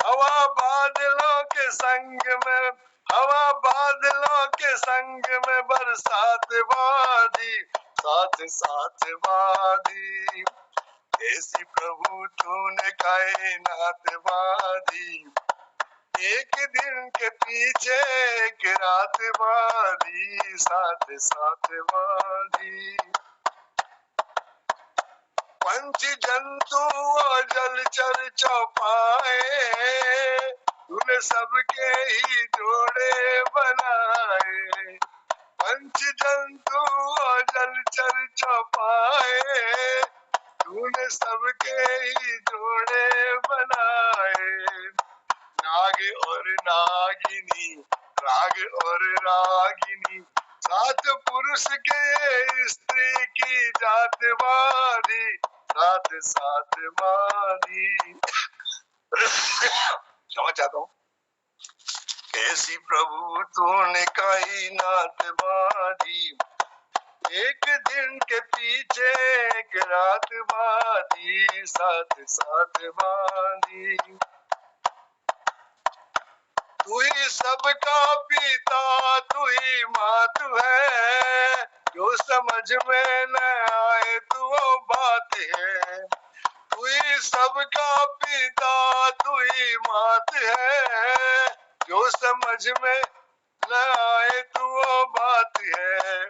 हवा बादलों के संग में, हवा बादलों के संग में बरसात बाधी, साथ साथ बाधी। ऐसी प्रभु तूने कायनात बाधी, एक दिन के पीछे एक रात बाधी, साथ साथ बाधी। पंच जंतु और जलचर चौपाए, तूने सबके ही जोड़े बनाए। पंच जंतु और जलचर चौपाए, तूने सबके ही जोड़े बनाए। नाग और नागिनी, राग और रागिनी, सात पुरुष के स्त्री की जात बाधी, साथ साथ बाधी। क्षमा चाहता हूँ। कैसी प्रभु तूने कायनात बाधी, एक दिन के पीछे एक रात बाधी, साथ साथ बाधी। तू ही सबका पिता, तू ही मातु है, जो समझ में न आए तू वो बात है। तू ही सबका पिता, तू ही मात है, जो समझ में न आए तू वो बात है।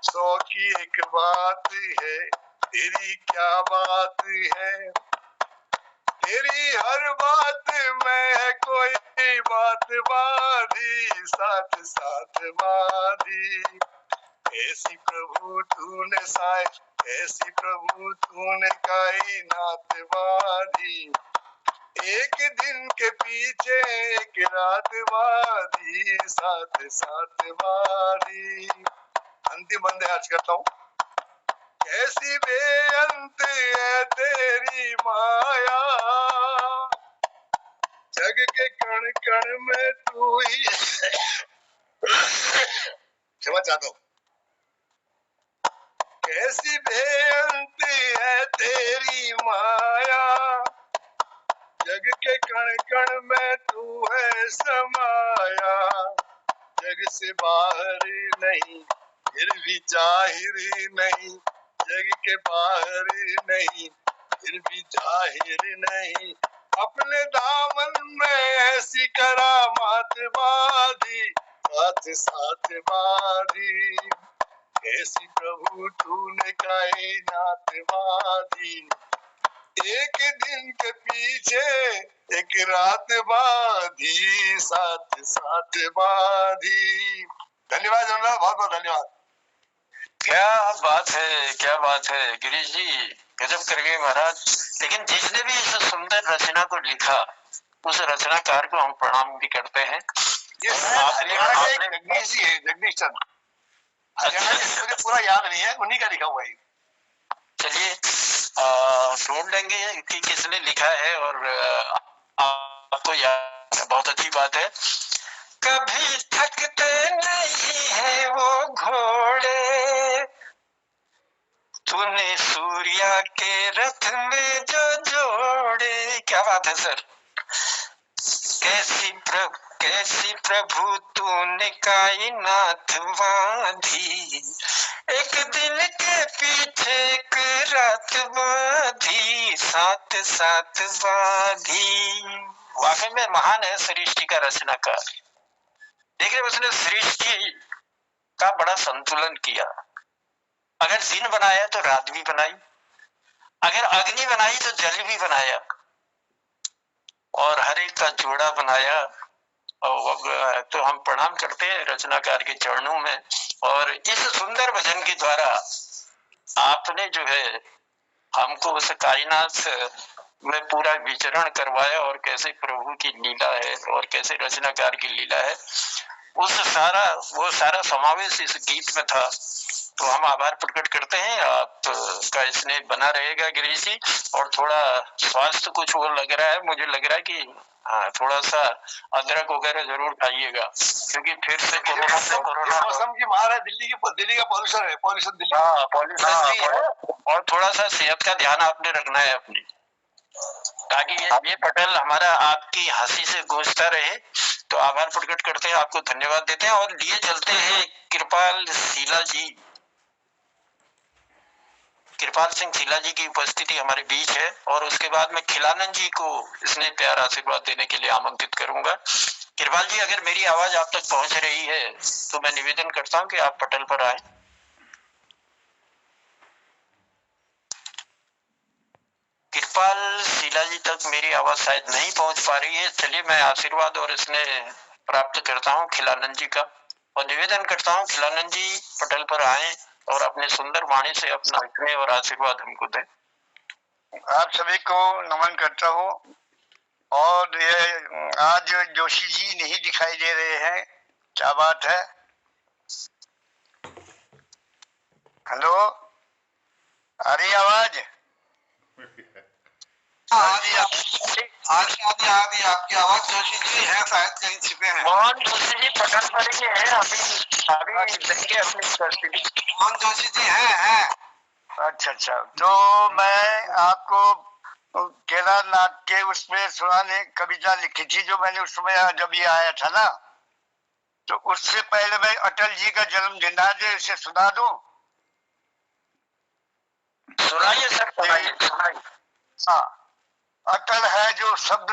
100 की एक बात है, तेरी क्या बात है, तेरी हर बात में है कोई बात बाधी, साथ साथ बाधी। ऐसी प्रभु तूने साए, ऐसी प्रभु तूने कायनात बाधी, एक दिन के पीछे एक रात बाधी, साथ साथ बाधी। अंतिम बंदे आज करता हूँ। कैसी बेअंत है तेरी माया, जग के कण कण में तू ही क्षमा चाहता हूँ। कैसी बेअंत है तेरी माया, जग के कण कण में तू है समाया। जग से बाहर नहीं फिर भी जाहिर नहीं, जग के बाहर नहीं फिर भी जाहिर नहीं। अपने दामन में ऐसी करामात बाधी, साथ साथ बाधी। ऐसी प्रभु तूने कायनात बाधी, एक दिन के पीछे एक रात बाधी, साथ साथ बाधी। धन्यवाद जनाब, बहुत बहुत धन्यवाद। क्या बात है, क्या बात है गिरीश जी, गजब कर गए महाराज। लेकिन जिसने भी इस सुंदर रचना को लिखा, उस रचनाकार को हम प्रणाम भी करते हैं। ये हरियाणा के जगदीश जी है, जगदीश चंद्र। हरियाणा के, मुझे पूरा याद नहीं है, उन्हीं का लिखा हुआ है। चलिए ढूंढ लेंगे कि किसने लिखा है, और आपको याद है, बहुत अच्छी बात है। कभी थकते नहीं है वो घोड़े, तूने सूर्या के रथ में जो जोड़े। क्या बात है सर। कैसी प्रभु तूने कायनात बांधी, एक दिन के पीछे एक रात बाधी, साथ साथ बाधी। वाकई में महान है सृष्टि का रचनाकार। देखिए उसने सृष्टि का बड़ा संतुलन किया। अगर दिन बनाया तो रात भी बनाई, अगर अग्नि बनाई तो जल भी बनाया, और हर एक का जोड़ा बनाया। और तो हम प्रणाम करते हैं रचनाकार के चरणों में। और इस सुंदर भजन के द्वारा आपने जो है हमको उस कायनात में पूरा विचरण करवाया, और कैसे प्रभु की लीला है और कैसे रचनाकार की लीला है, वो सारा समावेश इस गीत में था। तो हम आभार प्रकट करते हैं। आपका स्नेह बना रहेगा गिरीश जी। और थोड़ा स्वास्थ्य कुछ वो लग रहा है, मुझे लग रहा है कि थोड़ा सा अदरक वगैरह जरूर खाइएगा, क्योंकि फिर से कोरोना मौसम की मार है। दिल्ली का पॉल्यूशन है, पॉल्यूशन दिल्ली। हाँ, पॉल्यूशन भी है। और थोड़ा सा सेहत का ध्यान आपने रखना है अपनी, ताकि ये पटल हमारा आपकी हंसी से गूंजता रहे। तो आभार प्रकट करते हैं, आपको धन्यवाद देते हैं। और लिए चलते हैं कृपाल सिंह शीला जी की उपस्थिति हमारे बीच है। और उसके बाद में खिलानंद जी को इसने प्यार आशीर्वाद देने के लिए आमंत्रित करूंगा। कृपाल जी, अगर मेरी आवाज आप तक पहुंच रही है तो मैं निवेदन करता हूं कि आप पटल पर आए। कृपाल शीला जी तक मेरी आवाज शायद नहीं पहुंच पा रही है। चलिए, मैं आशीर्वाद और इसने प्राप्त करता हूं खिलानंद जी का, और निवेदन करता हूं खिलानंद जी पटल पर आए और अपने सुंदर वाणी से अपना स्नेह और आशीर्वाद हमको दें। आप सभी को नमन करता हूँ। और ये आज जोशी जी नहीं दिखाई दे रहे हैं, क्या बात है? हेलो, आ रही आवाज? आदि आपकी आवाज जोशी जी है, शायद कहीं छिपे हैं। मोहन जोशी जी पटल पर ही है, अभी देंगे अपनी उपस्थिति। मोहन जोशी जी हैं। अच्छा, तो मैं आपको केदारनाथ के उसमें सुनाने कविता लिखी थी, जो मैंने उस समय जब ये आया था ना, तो उससे पहले मैं अटल जी का जन्मदिन आज इसे सुना दूं। सुनाइए सर, सुनाइए। हाँ, अटल है जो शब्द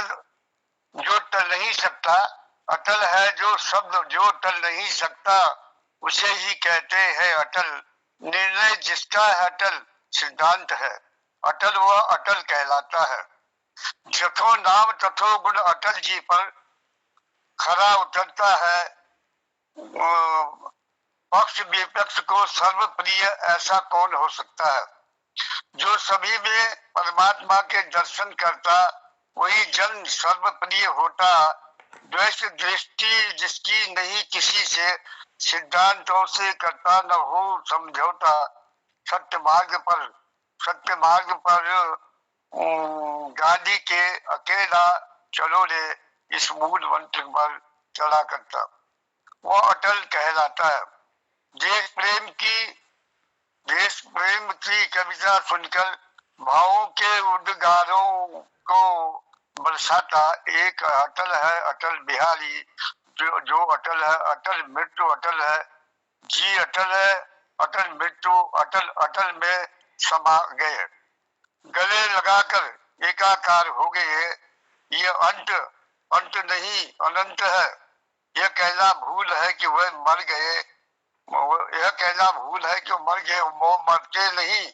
जो टल नहीं सकता, अटल है जो शब्द जो टल नहीं सकता, उसे ही कहते हैं अटल। निर्णय जिसका है अटल सिद्धांत है, अटल वह अटल कहलाता है। जथो नाम तथो गुण अटल जी पर खरा उतरता है। पक्ष विपक्ष को सर्वप्रिय ऐसा कौन हो सकता है। जो सभी में परमात्मा के दर्शन करता, वही जन सर्वप्रिय होता। द्वेष दृष्टि जिसकी नहीं किसी से, सिद्धांतों से करता न हो समझौता। सत्य मार्ग पर गांधी के अकेला चलो रे, इस मूल मंत्र पर चला करता, वो अटल कहलाता है। देश प्रेम की कविता सुनकर भावों के उद्गारों को बरसाता। एक अटल है अटल बिहारी, जो अटल है, अटल मृत्यु अटल है। जी अटल है, अटल मृत्यु अटल में समा गए। गले लगाकर एकाकार हो गए। ये अंत नहीं अनंत है। यह कहना भूल है कि वह मर गए। यह कहना भूल है कि मर गए, वो मरते नहीं,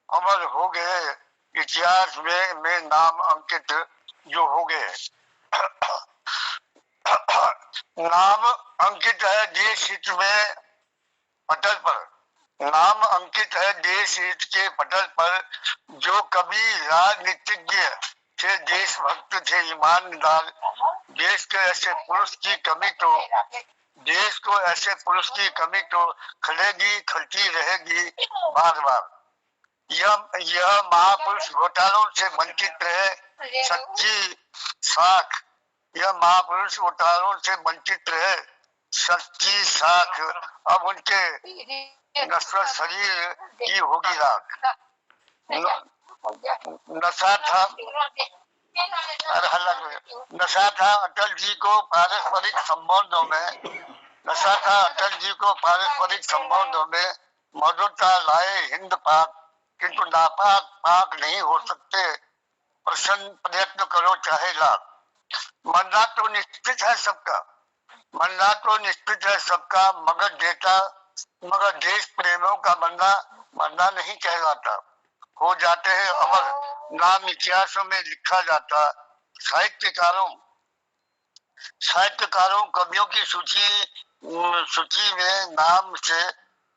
अमर हो गए। इतिहास में नाम अंकित जो हो गए। नाम अंकित है देश हित में पटल पर, नाम अंकित है देश हित के पटल पर। जो कभी राजनीतिज्ञ थे, देशभक्त थे, ईमानदार, देश को ऐसे पुरुष की कमी तो खलेगी, खलती रहेगी बार बार। यह महापुरुष घोटालों से वंचित रहे सच्ची साख। यह महापुरुष घोटालों से वंचित रहे सच्ची साख। अब उनके नश्वर शरीर की होगी राख। नशा था अटल जी को पारस्परिक संबंधों में मधुरता लाए हिंद पाक, किंतु नापाक पाक नहीं हो सकते। प्रयत्न करो चाहे लाख। मरना तो निश्चित है सबका, मगर देश प्रेमियों का मरना नहीं कहलाता। हो जाते हैं अमर, नाम इतिहासों में लिखा जाता। साहित्यकारों कवियों की सूची में नाम से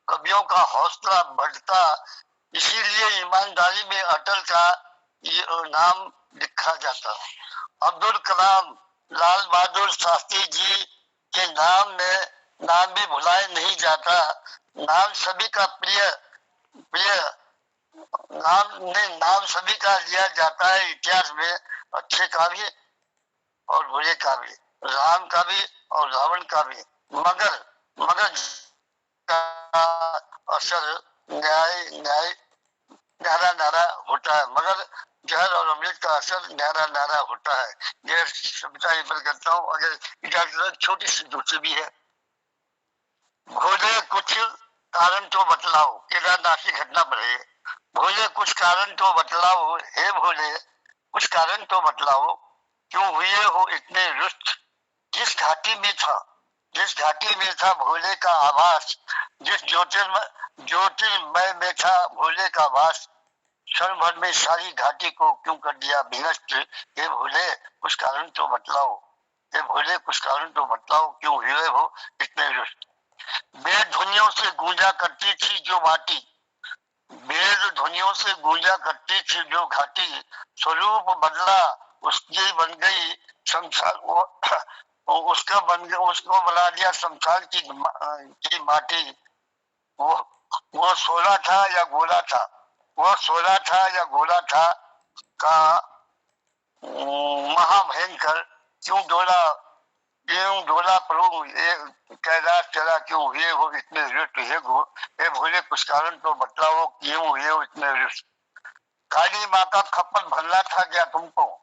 कवियों का हौसला बढ़ता, इसीलिए ईमानदारी में अटल का नाम लिखा जाता। अब्दुल कलाम, लाल बहादुर शास्त्री जी के नाम भी भुलाया नहीं जाता। नाम सभी का नाम सभी का लिया जाता है इतिहास में, अच्छे काव्य और बुरे काव्य, राम का भी और रावण का भी, मगर का असर न्यारा होता है, मगर जहर और अमृत का असर न्यारा होता है। यह सभ्यता निर्भर करता हूँ। अगर इजाजत छोटी सी दूसरी भी है। भोले कुछ कारण तो बतलाओ, केदारनाथ की घटना बढ़े। भोले कुछ कारण तो बतलाओ, हे भोले कुछ कारण तो बतलाओ, क्यों हुए हो इतने रुष्ट। जिस घाटी में था भोले का आवास, जिस ज्योतिर्मय में था भोले का वास, क्षण भर में सारी घाटी को क्यों कर दिया विनष्ट। हे भोले कुछ कारण तो बतलाओ, हे भोले कुछ कारण तो बतलाओ, क्यों हुए हो इतने रुष्ट। वेद ध्वनियों से गूंजा करती थी जो माटी, वेद ध्वनियों से गूंजा करती थी जो घाटी, स्वरूप बदला उसकी बन गई संसार, उसको बना दिया संसार की माटी। वो सोला था या गोला था, वो सोला था या गोला था का महाभयंकर, क्यों डोला प्रभु कैलाश चला, क्यों हुए हो इतने रुष्ट। हे भोले कुछ कारण तो बतलाओ, क्यों हुए हो इतने रुष्ट। काली माँ का खप्पल भरना था क्या तुमको,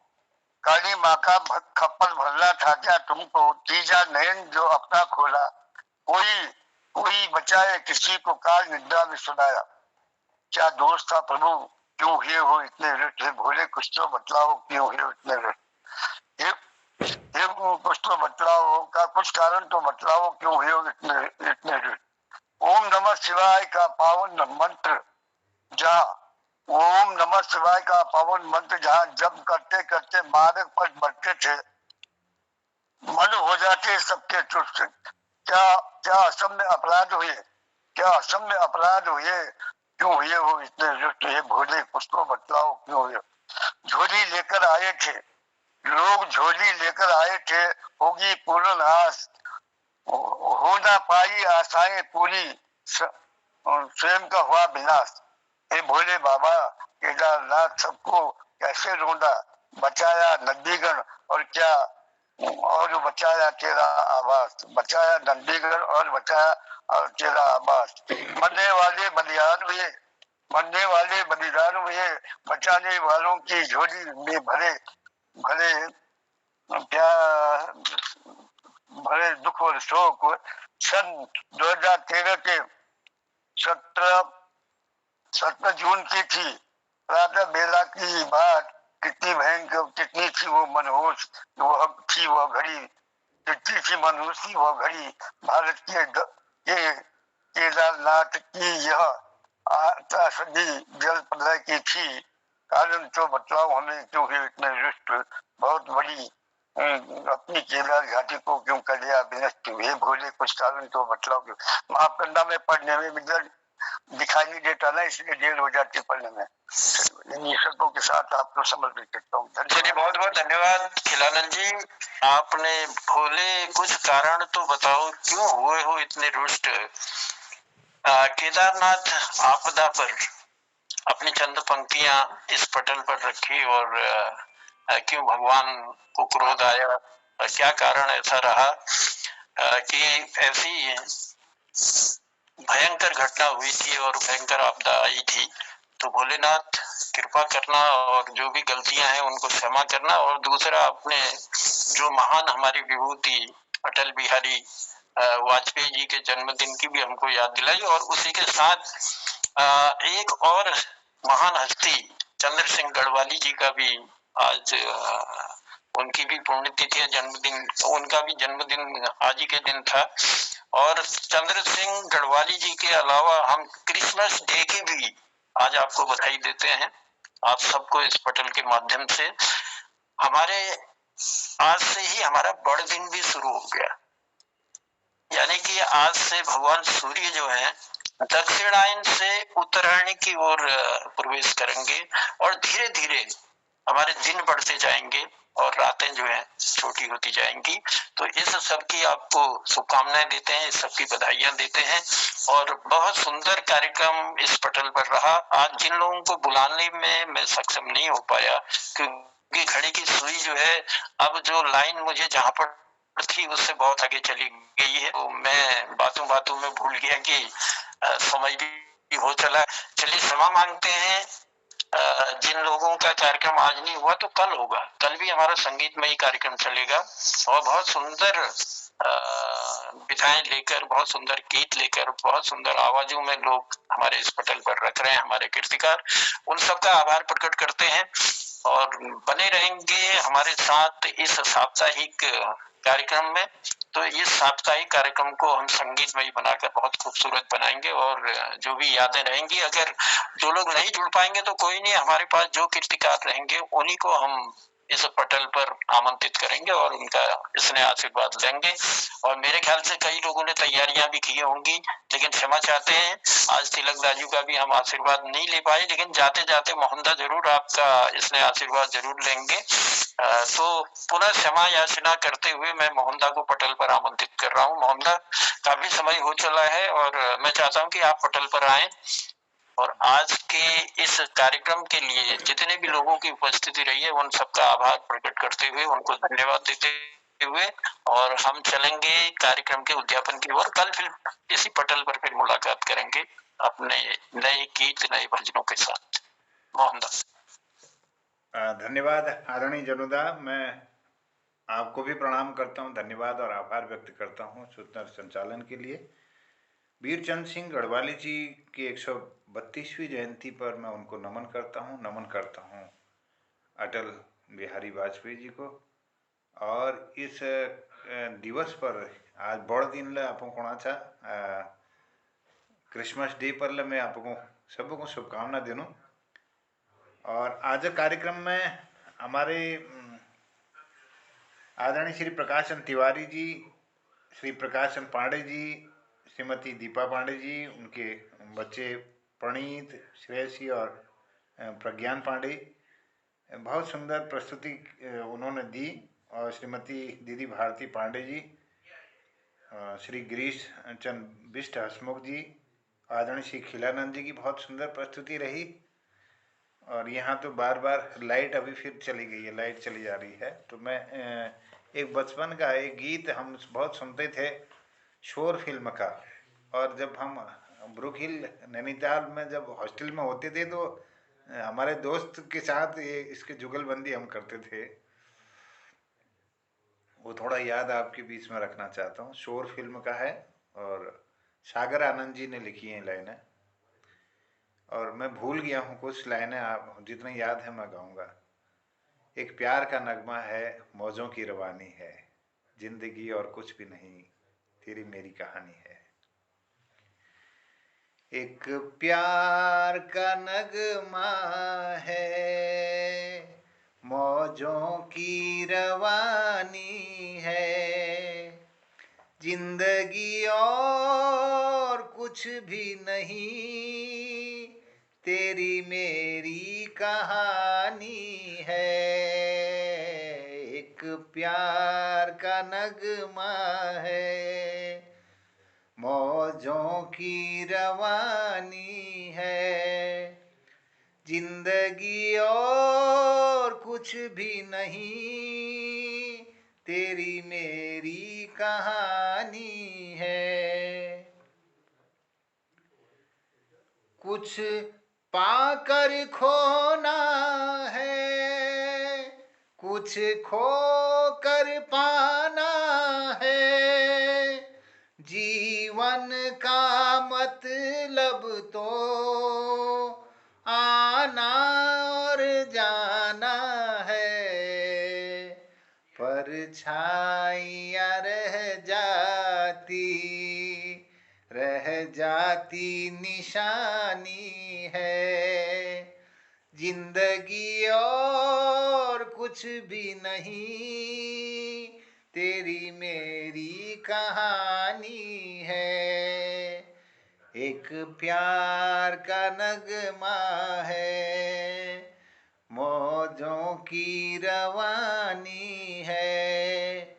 काली माँ का खप्पल भरना था क्या तुमको, तीजा नयन जो अपना खोला, कोई बचाए किसी को काल निद्रा में सुनाया। क्या दोष था प्रभु, क्यों हुए हो इतने रुष्ट। हे भोले कुछ तो बतलाओ, क्यों हुए हो इतने रुष्ट। कुछ तो बतलाओ, का कुछ कारण तो बतलाओ, क्यों हुए हो इतने रुष्ट। ओम नमः शिवाय का पावन मंत्र जहाँ जब करते करते मार्ग पर बढ़ते थे, मन हो जाते सबके चुस्त। क्या असम्य अपराध हुए, क्यों हुए हो इतने रुष्ट। हे भोले कुछ तो बतलाओ, क्यों हुए। झोली लेकर आए थे लोग, झोली लेकर आए थे, होगी पूर्ण आस, हो ना पाई आशाएं पूरी, स्वयं का हुआ विनाश। हे भोले बाबा केदारनाथ सबको कैसे ढूंढा, बचाया नंदीगण और बचाया तेरा आवास, बचाया नंदीगण और बचाया तेरा आवास। मरने वाले बलिदान हुए, बचाने वालों की झोली में भरे दुख और शोक। सन 2013 के 17 जून की थी प्रातः बेला की बात, कितनी भयंकर, कितनी थी वो मनहूस वो घड़ी, कितनी थी मनहूस थी वो घड़ी। भारत के केदारनाथ की यह त्रासदी जल प्रलय की थी, कारण तो बतलाओ हमें, क्यों हुए इतने रुष्ट। बहुत बड़ी अपनी केदार घाटी को क्यों कर दिया विनष्ट। हे भोले कुछ कारण तो बतलाओ, क्यों। माफ करना, मैं पढ़ने में दिखाई नहीं देता ना, इसलिए देर हो जाती पढ़ने में। इन शब्दों के साथ आपको समर्पित करता हूँ। चलिए, बहुत बहुत धन्यवाद खिलानंद जी। आपने भोले कुछ कारण तो बताओ, क्यों हुए हो इतने रुष्ट। केदारनाथ आपदा पर अपनी चंद पंक्तियां इस पटल पर रखी और क्यों भगवान को क्रोध आया, क्या कारण ऐसा रहा कि ऐसी भयंकर घटना हुई थी और भयंकर आपदा आई थी। तो भोलेनाथ कृपा करना और जो भी गलतियां हैं उनको क्षमा करना। और दूसरा, अपने जो महान हमारी विभूति अटल बिहारी वाजपेयी जी के जन्मदिन की भी हमको याद दिलाई। और उसी के साथ एक और महान हस्ती चंद्र सिंह गढ़वाली जी का भी आज उनकी भी पुण्यतिथि है, जन्मदिन, उनका भी जन्मदिन आज ही के दिन था। और चंद्र सिंह गढ़वाली जी के अलावा हम क्रिसमस डे की भी आज आपको बधाई देते हैं, आप सबको इस पटल के माध्यम से। हमारे आज से ही हमारा बड़ दिन भी शुरू हो गया। यानी कि आज से भगवान सूर्य जो है दक्षिणायन से उत्तरायण की ओर प्रवेश करेंगे और धीरे धीरे हमारे दिन बढ़ते जाएंगे और रातें जो है छोटी होती जाएंगी। तो इस सब की आपको शुभकामनाएं देते हैं, इस सब की बधाइयां देते हैं। और बहुत सुंदर कार्यक्रम इस पटल पर रहा। आज जिन लोगों को बुलाने में मैं सक्षम नहीं हो पाया क्योंकि घड़ी की सुई जो है अब जो लाइन मुझे जहां पर थी उससे बहुत आगे चली गई है, तो मैं बातों बातों में भूल गया कि समय भी हो चला। चलिए क्षमा मांगते हैं। जिन लोगों का कार्यक्रम आज नहीं हुआ तो कल होगा, कल भी हमारा संगीतमय कार्यक्रम चलेगा और बहुत सुंदर विधाएं लेकर, बहुत सुंदर गीत लेकर, बहुत सुंदर आवाजों में लोग हमारे इस पटल पर रख रहे हैं, हमारे कीर्तिकार। उन सबका आभार प्रकट करते हैं और बने रहेंगे हमारे साथ इस साप्ताहिक कार्यक्रम में। तो इस साप्ताहिक कार्यक्रम को हम संगीतमय बनाकर बहुत खूबसूरत बनाएंगे और जो भी यादें रहेंगी, अगर जो लोग नहीं जुड़ पाएंगे तो कोई नहीं, हमारे पास जो कीर्तिकार रहेंगे उन्हीं को हम इस पटल पर आमंत्रित करेंगे और उनका स्नेह आशीर्वाद लेंगे। और मेरे ख्याल से कई लोगों ने तैयारियां भी की होंगी, लेकिन क्षमा चाहते हैं आज तिलक राजू का भी हम आशीर्वाद नहीं ले पाए, लेकिन जाते जाते मोहनदा जरूर आपका स्नेह आशीर्वाद जरूर लेंगे। तो पुनः क्षमा याचना करते हुए मैं मोहनदा को पटल पर आमंत्रित कर रहा हूँ। मोहनदा, काफी समय हो चला है और मैं चाहता हूँ कि आप पटल पर आए और आज के इस कार्यक्रम के लिए जितने भी लोगों की उपस्थिति रही है उन सबका आभार प्रकट करते हुए, उनको धन्यवाद देते हुए और हम चलेंगे कार्यक्रम के उद्यापन की ओर। कल फिर इसी पटल पर फिर मुलाकात करेंगे अपने नए गीत, नए भजनों के साथ। मोहनदास। धन्यवाद आदरणीय जनुदा, मैं आपको भी प्रणाम करता हूं, धन्यवाद और आभार व्यक्त करता हूं सुंदर संचालन के लिए। वीरचंद सिंह गढ़वाली जी की 132वीं जयंती पर मैं उनको नमन करता हूं अटल बिहारी वाजपेयी जी को। और इस दिवस पर आज बड़ दिन आपको कोणा था क्रिसमस डे पर मैं आपको सबको शुभकामना देनू। और आज कार्यक्रम में हमारे आदरणीय श्री प्रकाशन तिवारी जी, श्री प्रकाशन पांडे जी, श्रीमती दीपा पांडे जी, उनके बच्चे प्रणीत, श्रेयसी और प्रज्ञान पांडे, बहुत सुंदर प्रस्तुति उन्होंने दी। और श्रीमती दीदी भारती पांडे जी, श्री गिरीश चंद बिष्ट हसमुख जी, आदरणीय श्री खिलानंद जी की बहुत सुंदर प्रस्तुति रही। और यहाँ तो बार बार लाइट अभी फिर चली गई है, लाइट चली जा रही है। तो मैं एक बचपन का एक गीत हम बहुत सुनते थे शोर फिल्म का, और जब हम ब्रुक हिल नैनीताल में जब हॉस्टल में होते थे तो हमारे दोस्त के साथ ये इसके जुगलबंदी हम करते थे, वो थोड़ा याद आपके बीच में रखना चाहता हूँ। शोर फिल्म का है और सागर आनंद जी ने लिखी हैं लाइनें, और मैं भूल गया हूँ कुछ लाइनें, आप जितने याद है मैं गाऊंगा। एक प्यार का नगमा है, मौजों की रवानी है, जिंदगी और कुछ भी नहीं, तेरी मेरी कहानी है। एक प्यार का नगमा है, मौजों की रवानी है, जिंदगी और कुछ भी नहीं, तेरी मेरी कहानी है। एक प्यार का नगमा है, मौजों की रवानी है, जिंदगी और कुछ भी नहीं, तेरी मेरी कहानी है। कुछ पाकर खोना है, कुछ खोकर पाना है, जीवन का मतलब तो आना और जाना है, परछाइयाँ रह जाती निशानी है, जिंदगी और कुछ भी नहीं, तेरी मेरी कहानी है। एक प्यार का नगमा है, मौजों की रवानी है।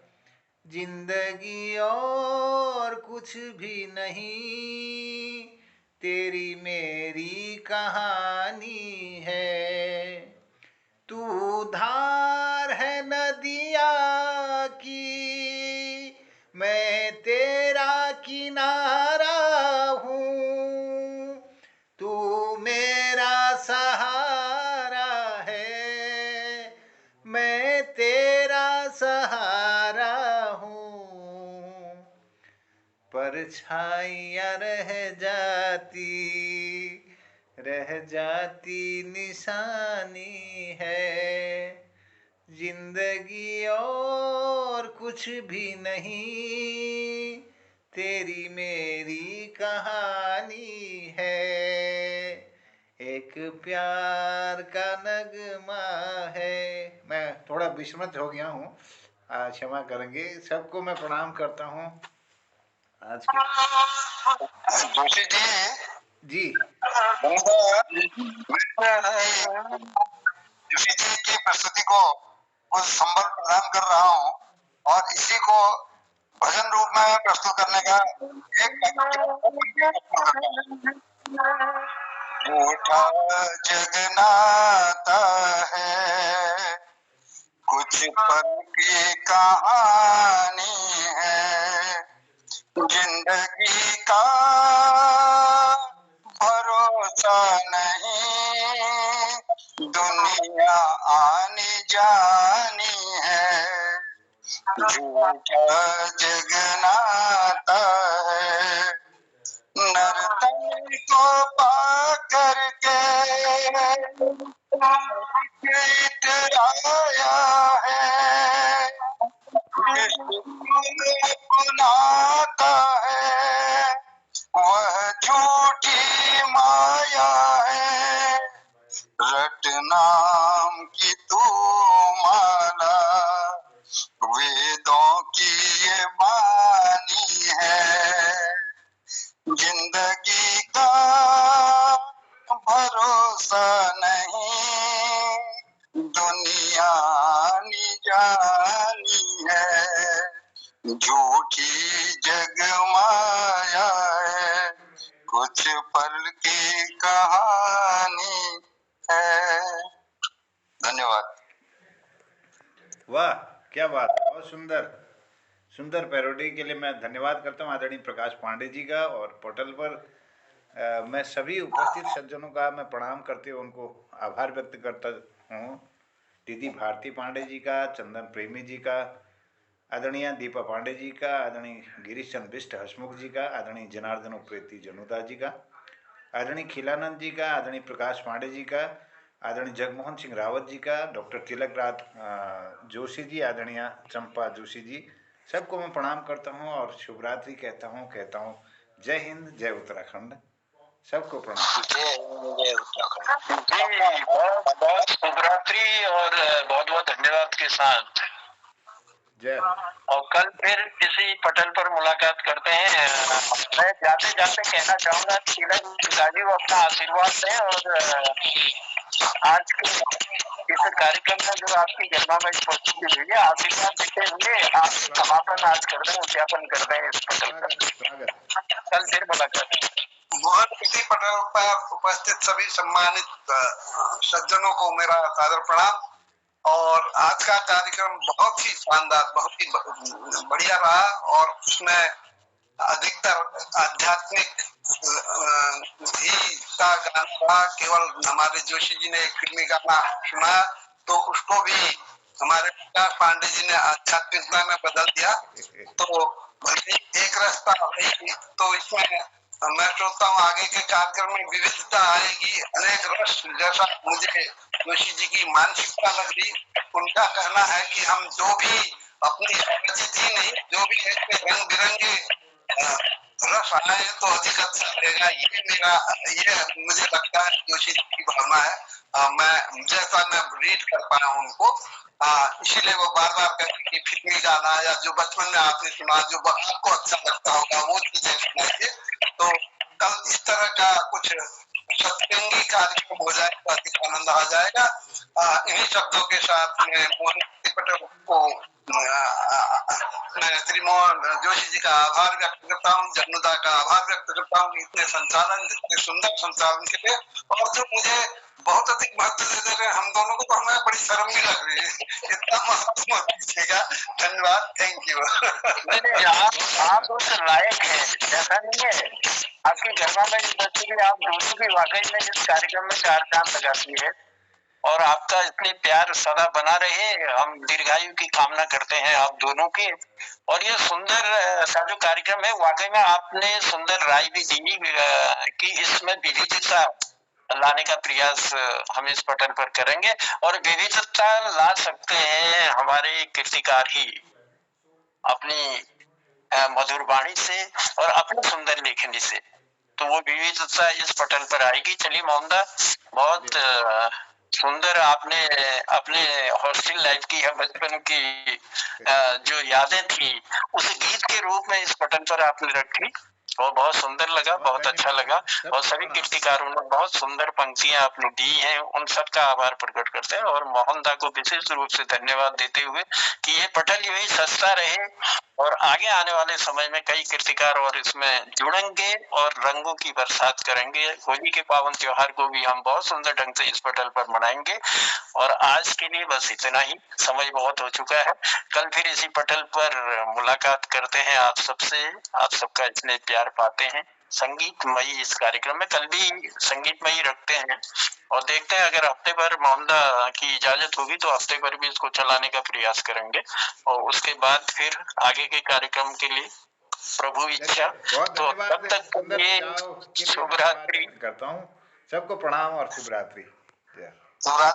जिंदगी और कुछ भी नहीं, तेरी मेरी कहानी है। तू धार है नदिया की, मैं तेरा किनारा हूँ। तू मेरा सहारा है, मैं तेरा सहारा हूँ। परछाइयाँ रह जाती निशानी है। जिंदगी और कुछ भी नहीं, तेरी मेरी कहानी है। एक प्यार का नगमा है। मैं थोड़ा विस्मृत हो गया हूँ, क्षमा करेंगे। सबको मैं प्रणाम करता हूँ। आज के जोशी जी जी जोशी जी की प्रस्तुति को कुछ संबल प्रदान कर रहा हूँ और इसी को भजन रूप में प्रस्तुत करने का झूठा जगनाता है, कुछ पल की कहानी है। जिंदगी का भरोसा नहीं, दुनिया आनी जानी है। झूठा जगनाता है, नर्तन को पा करके इतराया है। अपनाता है वह झूठी माया है। रट नाम की तू माला, वेदों की ये बानी है। जिंदगी का भरोसा नहीं, दुनिया आनी जानी है। झूठी जग माया है, कुछ पल की कहानी है। धन्यवाद। वाह, क्या बात है, बहुत सुंदर सुंदर पैरोडी के लिए मैं धन्यवाद करता हूँ आदरणीय प्रकाश पांडे जी का। और पोर्टल पर मैं सभी उपस्थित सज्जनों का मैं प्रणाम करते हुए उनको आभार व्यक्त करता हूँ। दीदी भारती पांडे जी का, चंदन प्रेमी जी का, आदरणीय दीपा पांडे जी का, आदरणीय गिरीश चंद बिष्ट हसमुख जी का, आदरणीय जनार्दन उप्रेती जनुदा जी का, आदरणीय खिलानंद जी का, आदरणीय प्रकाश पांडे जी का, आदरणीय जगमोहन सिंह रावत जी का, डॉक्टर तिलक राज जोशी जी, आदरणीय चंपा जोशी जी, सबको मैं प्रणाम करता हूँ और शुभरात्रि कहता हूँ। जय हिंद, जय उत्तराखंड। सबको प्रणाम। जय उत्तराखंड जी। बहुत बहुत शुभरात्रि और बहुत बहुत धन्यवाद के साथ जय। और कल फिर किसी पटल पर मुलाकात करते हैं। मैं जाते जाते कहना चाहूंगा तिलक पिताजी को अपना आशीर्वाद दें और आज के इस कार्यक्रम में जो आपकी गरिमा में उपस्थिति हुई है, आशीर्वाद देते हुए आप समापन आज कर दें, उद्यापन कर दें इस पटल पर। कल फिर मुलाकात। मोहन किसी पटल पर उपस्थित सभी सम्मानित सज्जनों को मेरा सादर प्रणाम। और आज का कार्यक्रम बहुत ही शानदार, बहुत ही बढ़िया रहा और उसमें अधिकतर आध्यात्मिक ही का गाना रहा। केवल हमारे जोशी जी ने एक फिल्मी गाना सुना तो उसको भी हमारे प्रकाश पांडे जी ने आध्यात्मिकता में बदल दिया। तो एक रास्ता तो इसमें मैं सोचता हूँ आगे के कार्यक्रम में विविधता आएगी, अनेक रस। जैसा मुझे जोशी जी की मानसिकता लग रही, उनका कहना है कि हम जो भी अपनी रचित ही नहीं, जो भी ऐसे रंग बिरंगे रस आए तो अधिक अच्छा रहेगा। ये मुझे लगता है जोशी जी की भावना है। मैं जैसा मैं रीड कर पाया हूं उनको, इसीलिए वो बार बार कहते कि फिल्मी गाना या जो बचपन में आपने सुना, जो आपको अच्छा लगता होगा वो चीजें सुनाइए। तो कल इस तरह का कुछ सत्संगी कार्यक्रम हो जाए तो अधिक आनंद आ जाएगा। इन्हीं शब्दों के साथ मैं मोहन पटेल को, मैं श्री मोहन जोशी जी का आभार व्यक्त करता हूँ, जन्नुदा का आभार व्यक्त करता हूँ इतने सुंदर संचालन के लिए। और जो मुझे बहुत अधिक महत्व दे रहे हैं हम दोनों को, तो हमें बड़ी शर्म भी लग रही है, इतना महत्व मत दीजिएगा। धन्यवाद, थैंक यू। आप उस लायक हैं, ऐसा नहीं है। आपकी गर्मा में उपस्थिति आप दोनों की वाकई में इस कार्यक्रम में चार चांद लगाती है, और आपका इतने प्यार सदा बना रहे। हम दीर्घायु की कामना करते हैं आप दोनों की। और ये सुंदर सा जो कार्यक्रम है, वाकई में आपने सुंदर राय भी दी कि इसमें विविधता लाने का प्रयास हम इस पटल पर करेंगे, और विविधता ला सकते हैं हमारे कीर्तिकार ही अपनी मधुर वाणी से और अपनी सुंदर लेखनी से। तो वो विविधता इस पटल पर आएगी। चलिए मोहनदा, बहुत सुंदर आपने अपने हॉस्टल लाइफ की या बचपन की जो यादें थी उस गीत के रूप में इस पटल पर आपने रखी, वो बहुत सुंदर लगा, बहुत अच्छा लगा। और सभी कीर्तिकारों ने बहुत सुंदर पंक्तियां आपने दी हैं, उन सब का आभार प्रकट करते हैं। और मोहनदा को विशेष रूप से धन्यवाद देते हुए कि ये पटल यूं ही सस्ता रहे, और आगे आने वाले समय में कई कीर्तिकार और इसमें जुड़ेंगे और रंगों की बरसात करेंगे। होली के पावन त्योहार को भी हम बहुत सुंदर ढंग से इस पटल पर मनाएंगे। और आज के लिए बस इतना ही, समय बहुत हो चुका है। कल फिर इसी पटल पर मुलाकात करते हैं आप सबसे। आप सबका इतने प्यार पाते हैं। संगीतमयी इस कार्यक्रम में कल भी संगीतमयी रखते हैं, और देखते हैं अगर हफ्ते भर मोहनदा की इजाजत होगी तो हफ्ते भर भी इसको चलाने का प्रयास करेंगे। और उसके बाद फिर आगे के कार्यक्रम के लिए प्रभु इच्छा। तो तब तक ये शुभ रात्रि करता हूँ। सबको प्रणाम और शुभ रात्रि। शुभ रात्रि।